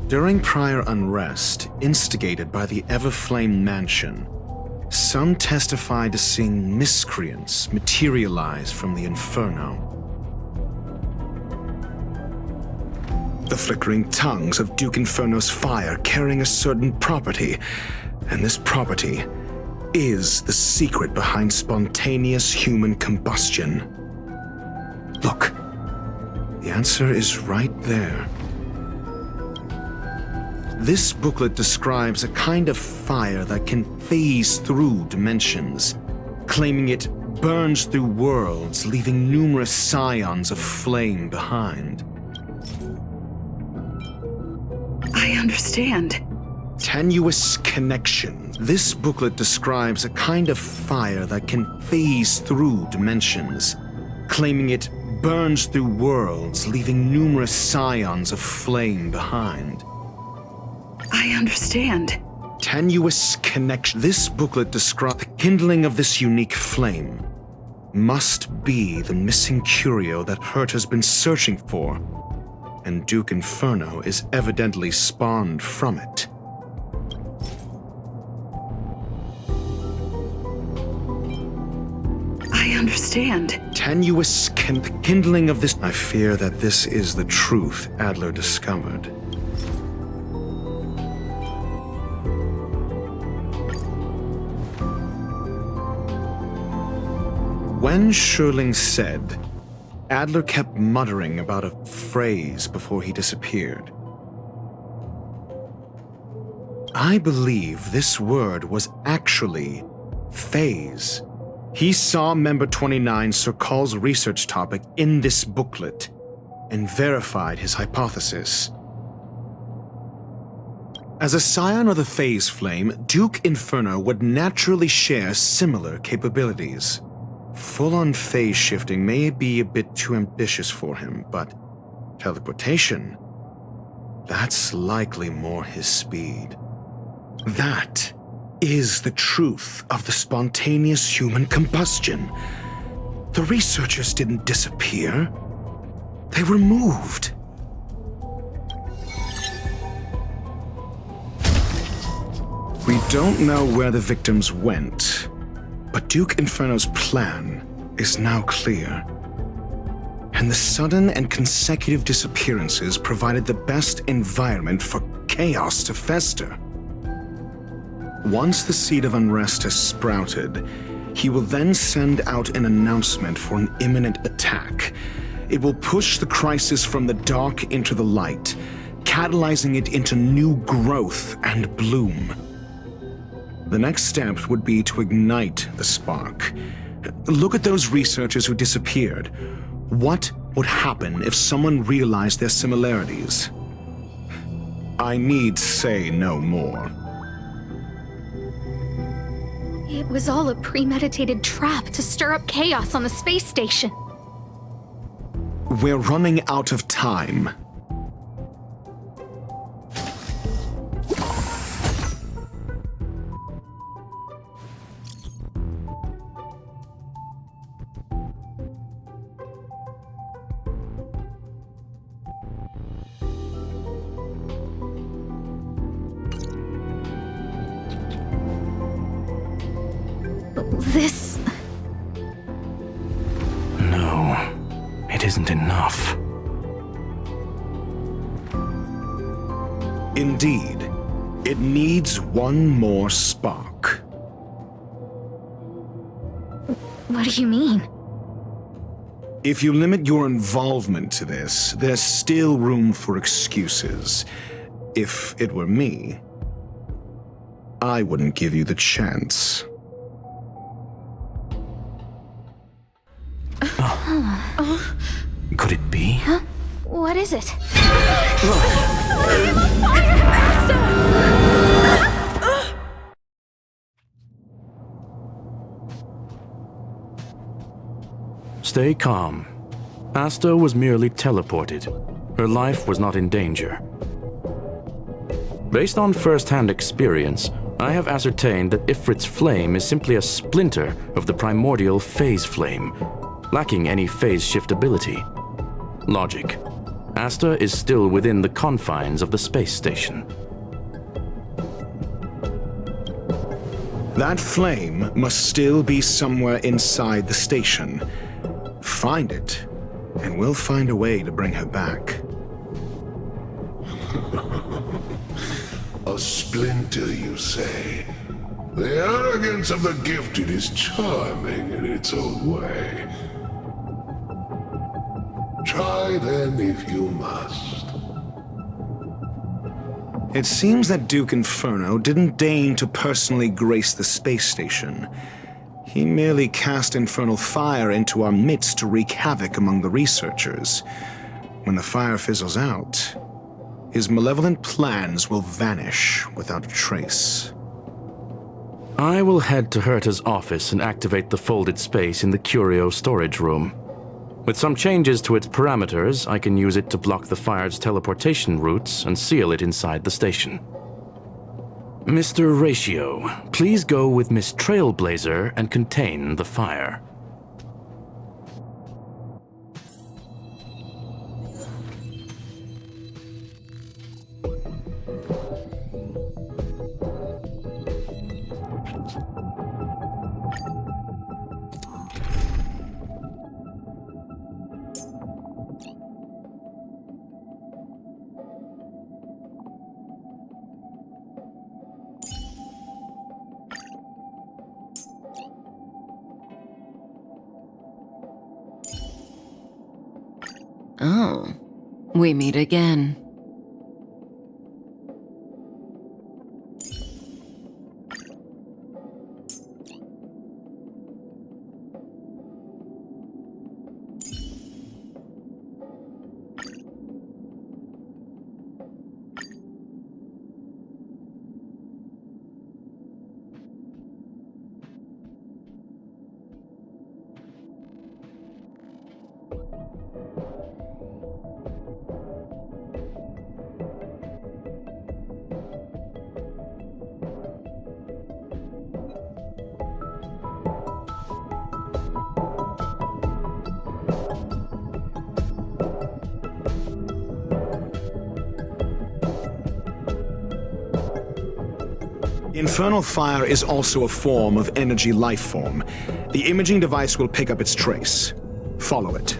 During prior unrest instigated by the Everflame Mansion, some testified to seeing miscreants materialize from the Inferno. The flickering tongues of Duke Inferno's fire carrying a certain property, and this property is the secret behind spontaneous human combustion. Look, the answer is right there. This booklet describes a kind of fire that can phase through dimensions, claiming it burns through worlds, leaving numerous scions of flame behind. I understand. Tenuous connection. This booklet describes a kind of fire that can phase through dimensions, claiming it burns through worlds, leaving numerous scions of flame behind. I understand. Tenuous connection. This booklet describes the kindling of this unique flame must be the missing curio that Hurt has been searching for, and Duke Inferno is evidently spawned from it. I understand. Tenuous kindling of this. I fear that this is the truth Adler discovered. When Sherling said, Adler kept muttering about a phrase before he disappeared. I believe this word was actually phase. He saw Member 29 Sir Call's research topic in this booklet and verified his hypothesis. As a scion of the phase flame, Duke Inferno would naturally share similar capabilities. Full-on phase shifting may be a bit too ambitious for him, but teleportation, that's likely more his speed. That is the truth of the spontaneous human combustion. The researchers didn't disappear. They were moved. We don't know where the victims went, but Duke Inferno's plan is now clear. And the sudden and consecutive disappearances provided the best environment for chaos to fester. Once the seed of unrest has sprouted, he will then send out an announcement for an imminent attack. It will push the crisis from the dark into the light, catalyzing it into new growth and bloom. The next step would be to ignite the spark. Look at those researchers who disappeared. What would happen if someone realized their similarities? I need say no more. It was all a premeditated trap to stir up chaos on the space station. We're running out of time. This... No, it isn't enough. Indeed. It needs one more spark. What do you mean? If you limit your involvement to this, there's still room for excuses. If it were me, I wouldn't give you the chance. Could it be? Huh? What is it? Stay calm. Asta was merely teleported. Her life was not in danger. Based on first-hand experience, I have ascertained that Ifrit's flame is simply a splinter of the primordial phase flame, lacking any phase shift ability. Logic. Asta is still within the confines of the space station. That flame must still be somewhere inside the station. Find it, and we'll find a way to bring her back. A splinter, you say? The arrogance of the gifted is charming in its own way. Try then if you must. It seems that Duke Inferno didn't deign to personally grace the space station. He merely cast infernal fire into our midst to wreak havoc among the researchers. When the fire fizzles out, his malevolent plans will vanish without a trace. I will head to Herta's office and activate the folded space in the curio storage room. With some changes to its parameters, I can use it to block the fire's teleportation routes and seal it inside the station. Mr. Ratio, please go with Miss Trailblazer and contain the fire. Oh, we meet again. Infernal fire is also a form of energy life form. The imaging device will pick up its trace. Follow it.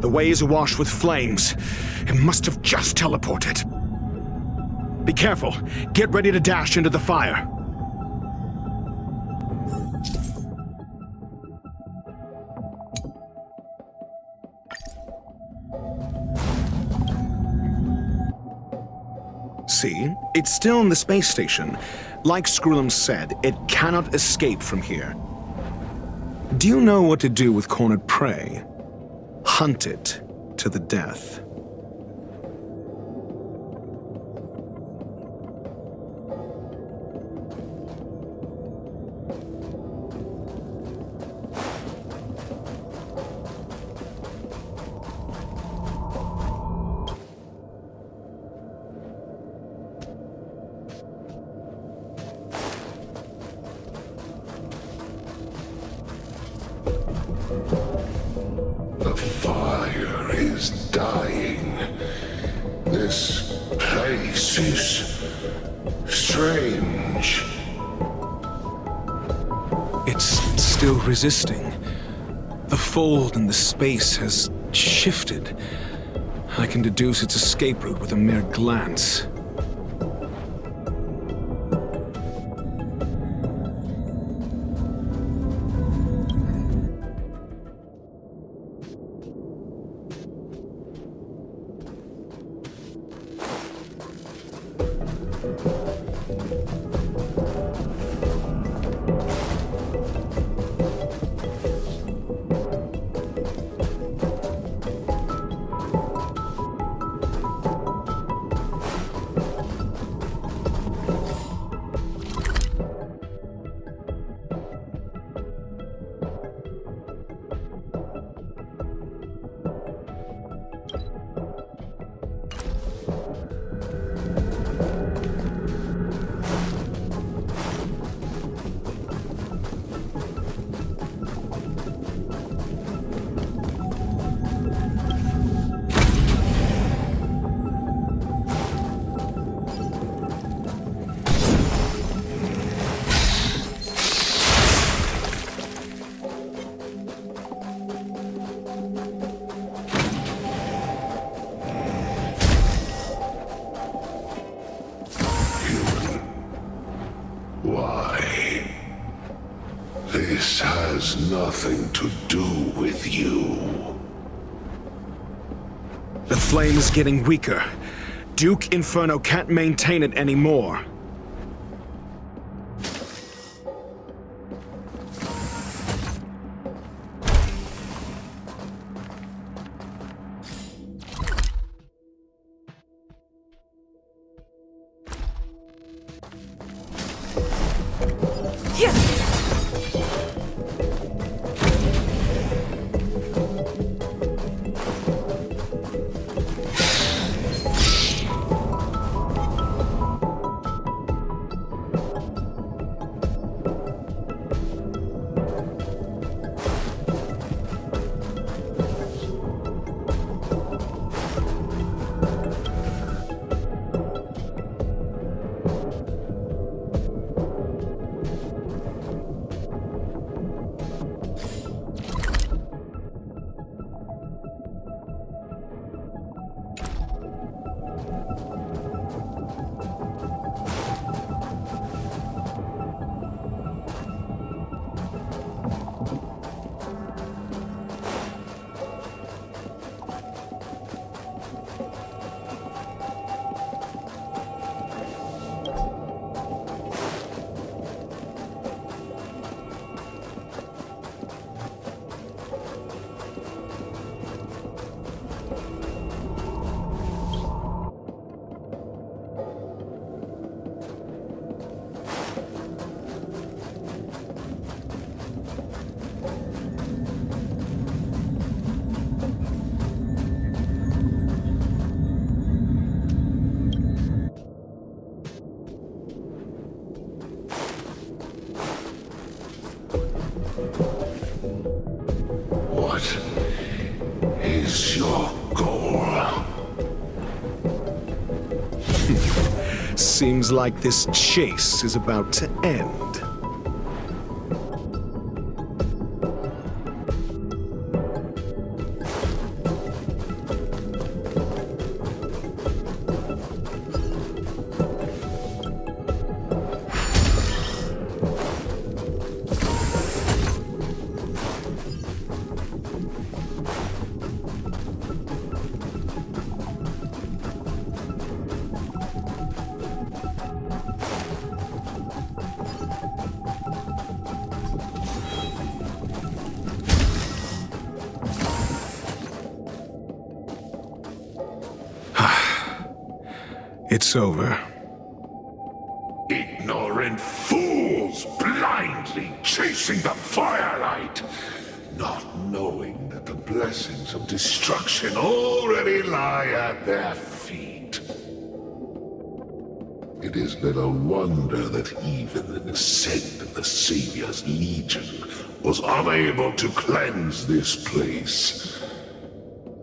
The way is awash with flames. It must have just teleported. Be careful. Get ready to dash into the fire. See? It's still in the space station. Like Skrullum said, it cannot escape from here. Do you know what to do with cornered prey? Hunt it to the death. The fire is dying. This place is strange. It's still resisting. The fold in the space has It shifted. I can deduce its escape route with a mere glance. Why? This has nothing to do with you. The flame is getting weaker. Duke Inferno can't maintain it anymore. What is your goal? Seems like this chase is about to end. It's over. Ignorant fools blindly chasing the firelight, not knowing that the blessings of destruction already lie at their feet. It is little wonder that even the descent of the Savior's Legion was unable to cleanse this place.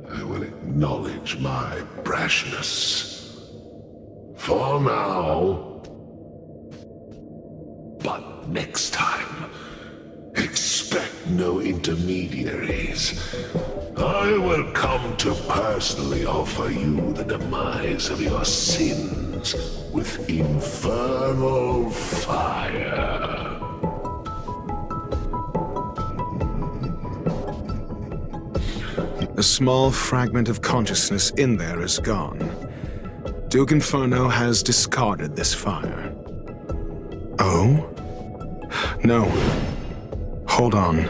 I will acknowledge my brashness. For now. But next time, expect no intermediaries. I will come to personally offer you the demise of your sins with infernal fire. A small fragment of consciousness in there is gone. Duke Inferno has discarded this fire. Oh? No. Hold on.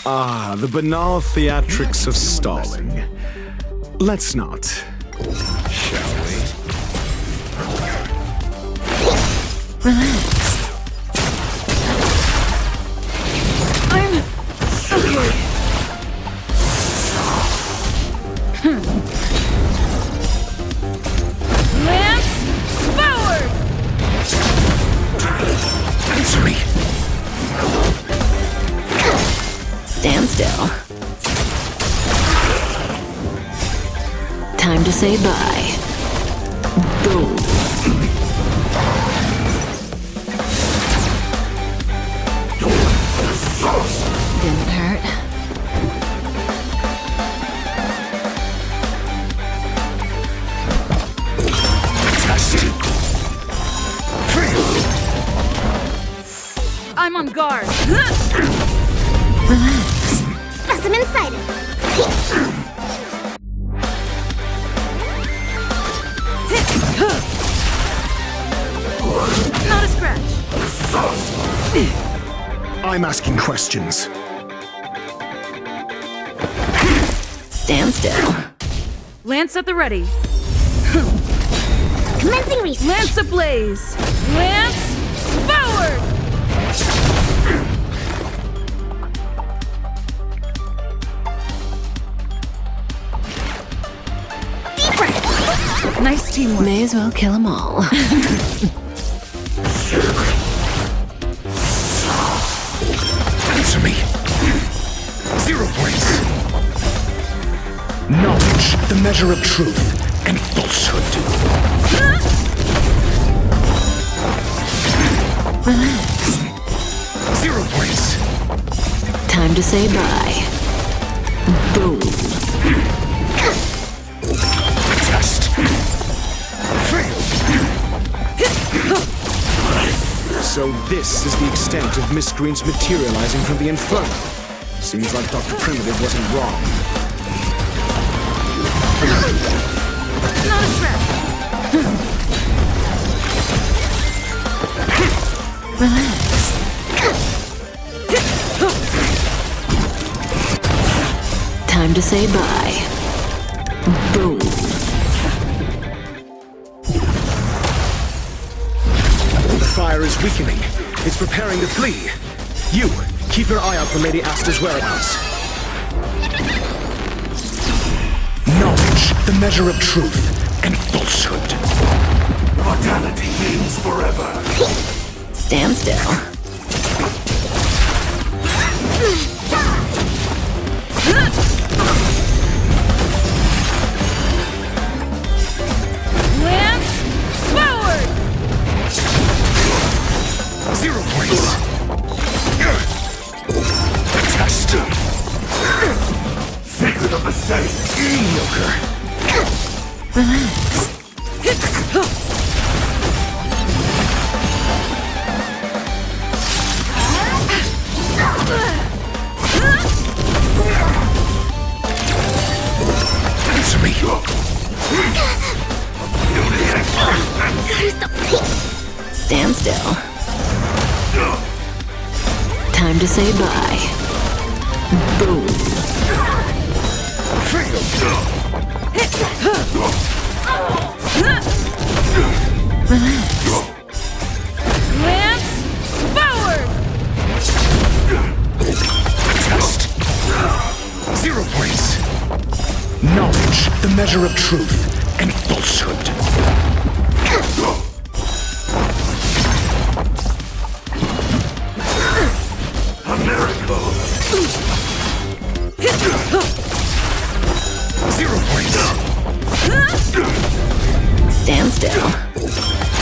Ah, the banal theatrics of stalling. Let's not, shall we? Relax. I'm okay. Lance, forward! Answer me! Stand still. Time to say bye. Boom. Didn't hurt. I'm on guard. Relax. Specimen sighted. Not a scratch. I'm asking questions. Stand still. Lance at the ready. Commencing research. Lance ablaze. Lance, forward! Nice teamwork. May as well kill them all. Answer me! 0 points! Knowledge, the measure of truth and falsehood. Relax. 0 points! Time to say bye. Boom. Test. So this is the extent of miscreants materializing from the Inferno. Seems like Dr. Primitive wasn't wrong. Not a scratch. Relax. Time to say bye. Boom. The fire is weakening. It's preparing to flee. You, keep your eye out for Lady Asta's whereabouts. Knowledge, the measure of truth and falsehood. Mortality means forever. Stand still. Lance, forward! 0 points. Test. Secret of the safe. Mediocre. Relax. Answer me. Stand still. Time to say bye. Boom. Relax. Lance, forward! Test. 0 points. measure of truth and falsehood. A miracle! 0 points! Stand still.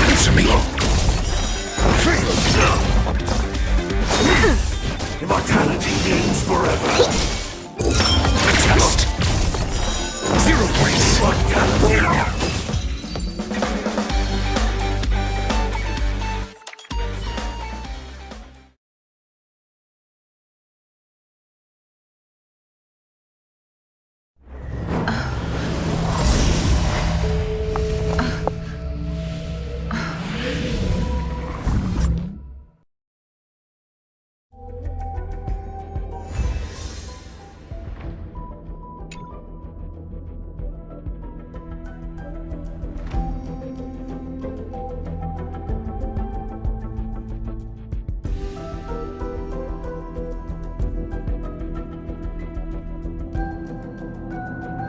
Answer me! Immortality means forever. Test! 0 points!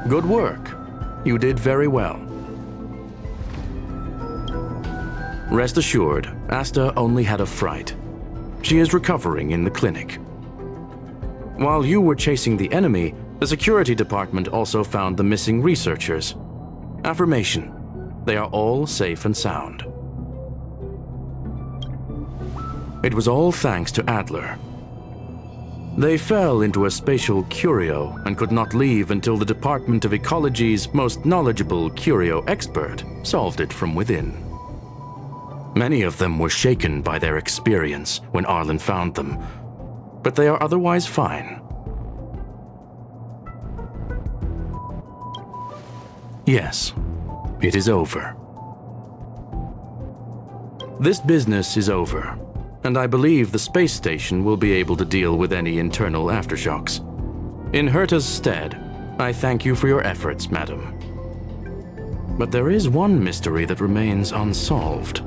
Good work. You did very well. Rest assured, Asta only had a fright. She is recovering in the clinic. While you were chasing the enemy, the security department also found the missing researchers. Affirmation: they are all safe and sound. It was all thanks to Adler. They fell into a spatial curio and could not leave until the Department of Ecology's most knowledgeable curio expert solved it from within. Many of them were shaken by their experience when Arlen found them, but they are otherwise fine. Yes, it is over. This business is over, and I believe the space station will be able to deal with any internal aftershocks. In Herta's stead, I thank you for your efforts, madam. But there is one mystery that remains unsolved.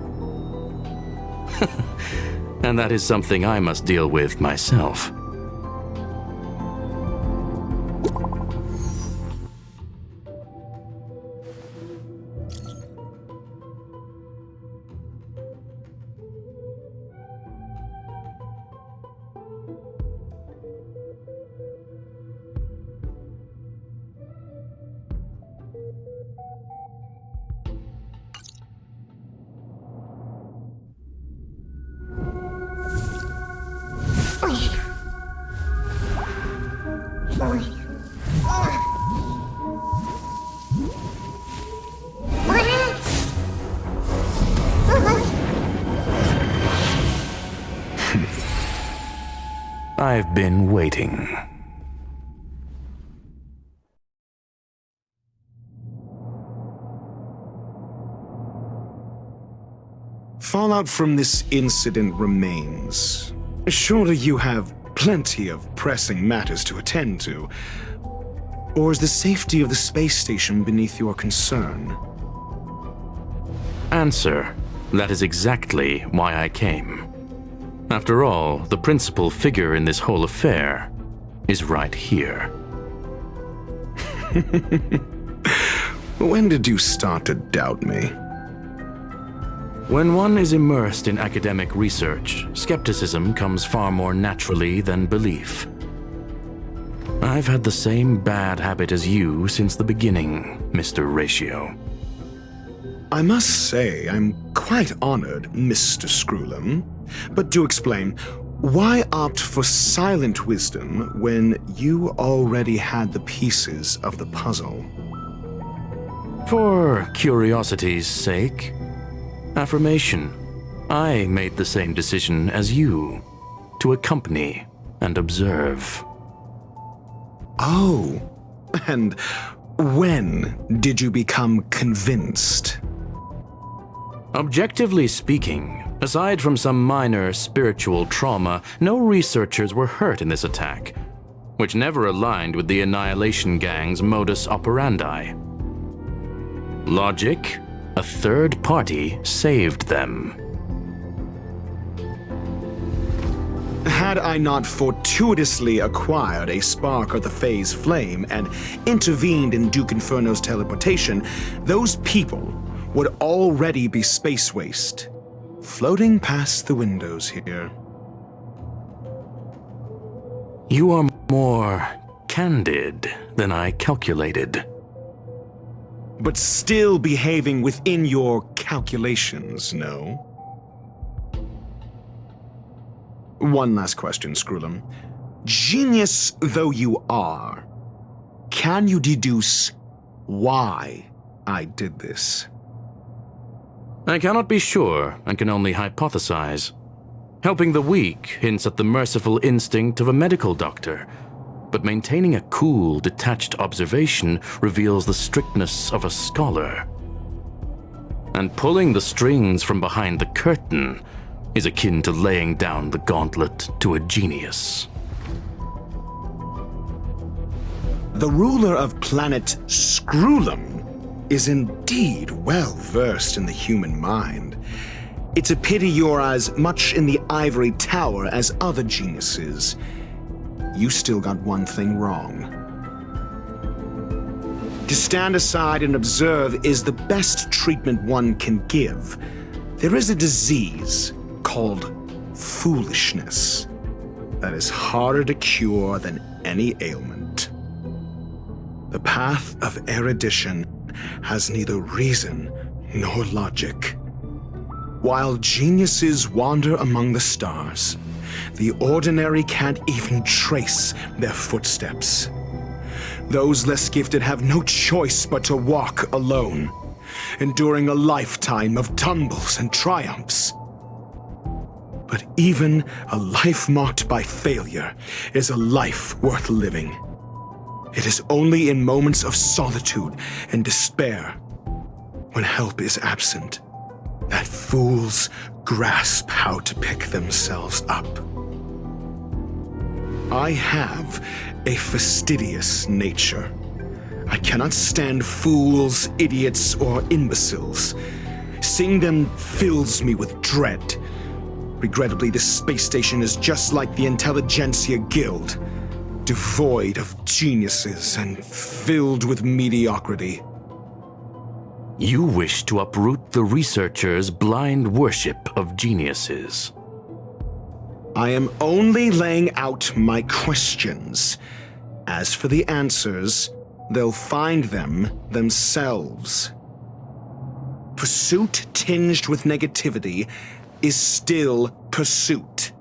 And that is something I must deal with myself. I've been waiting. Fallout from this incident remains. Surely you have plenty of pressing matters to attend to. Or is the safety of the space station beneath your concern? Answer: that is exactly why I came. After all, the principal figure in this whole affair is right here. When did you start to doubt me? When one is immersed in academic research, skepticism comes far more naturally than belief. I've had the same bad habit as you since the beginning, Mr. Ratio. I must say, I'm quite honored, Mr. Screwlam. But do explain, why opt for silent wisdom when you already had the pieces of the puzzle? For curiosity's sake. Affirmation: I made the same decision as you, to accompany and observe. Oh, and when did you become convinced? Objectively speaking, aside from some minor spiritual trauma, no researchers were hurt in this attack, which never aligned with the Annihilation Gang's modus operandi. Logic: a third party saved them. Had I not fortuitously acquired a spark of the phase flame and intervened in Duke Inferno's teleportation, those people would already be space waste, floating past the windows here. You are more candid than I calculated. But still behaving within your calculations, no? One last question, Skrullum. Genius though you are, can you deduce why I did this? I cannot be sure and can only hypothesize. Helping the weak hints at the merciful instinct of a medical doctor, but maintaining a cool, detached observation reveals the strictness of a scholar. And pulling the strings from behind the curtain is akin to laying down the gauntlet to a genius. The ruler of planet Skrullum is indeed well versed in the human mind. It's a pity you're as much in the ivory tower as other geniuses. You still got one thing wrong. To stand aside and observe is the best treatment one can give. There is a disease called foolishness that is harder to cure than any ailment. The path of erudition has neither reason nor logic. While geniuses wander among the stars, the ordinary can't even trace their footsteps. Those less gifted have no choice but to walk alone, enduring a lifetime of tumbles and triumphs. But even a life marked by failure is a life worth living. It is only in moments of solitude and despair, when help is absent, that fools grasp how to pick themselves up. I have a fastidious nature. I cannot stand fools, idiots, or imbeciles. Seeing them fills me with dread. Regrettably, this space station is just like the Intelligentsia Guild, devoid of geniuses and filled with mediocrity. You wish to uproot the researchers' blind worship of geniuses. I am only laying out my questions. As for the answers, they'll find them themselves. Pursuit tinged with negativity is still pursuit,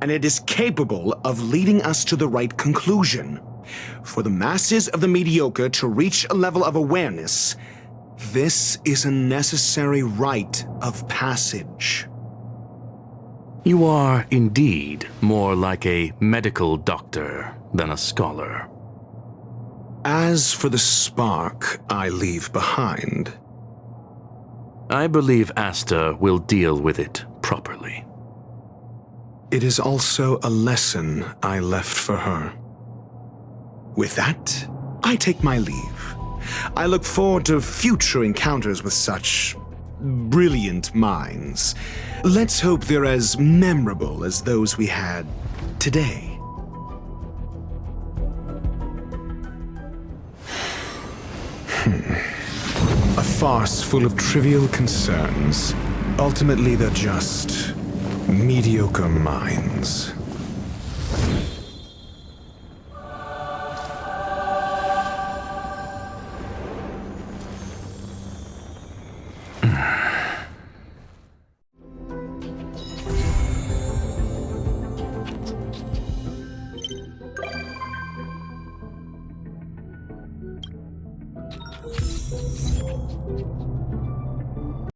and it is capable of leading us to the right conclusion. For the masses of the mediocre to reach a level of awareness, this is a necessary rite of passage. You are indeed more like a medical doctor than a scholar. As for the spark I leave behind, I believe Asta will deal with it properly. It is also a lesson I left for her. With that, I take my leave. I look forward to future encounters with such brilliant minds. Let's hope they're as memorable as those we had today. A farce full of trivial concerns. Ultimately, they're just mediocre minds.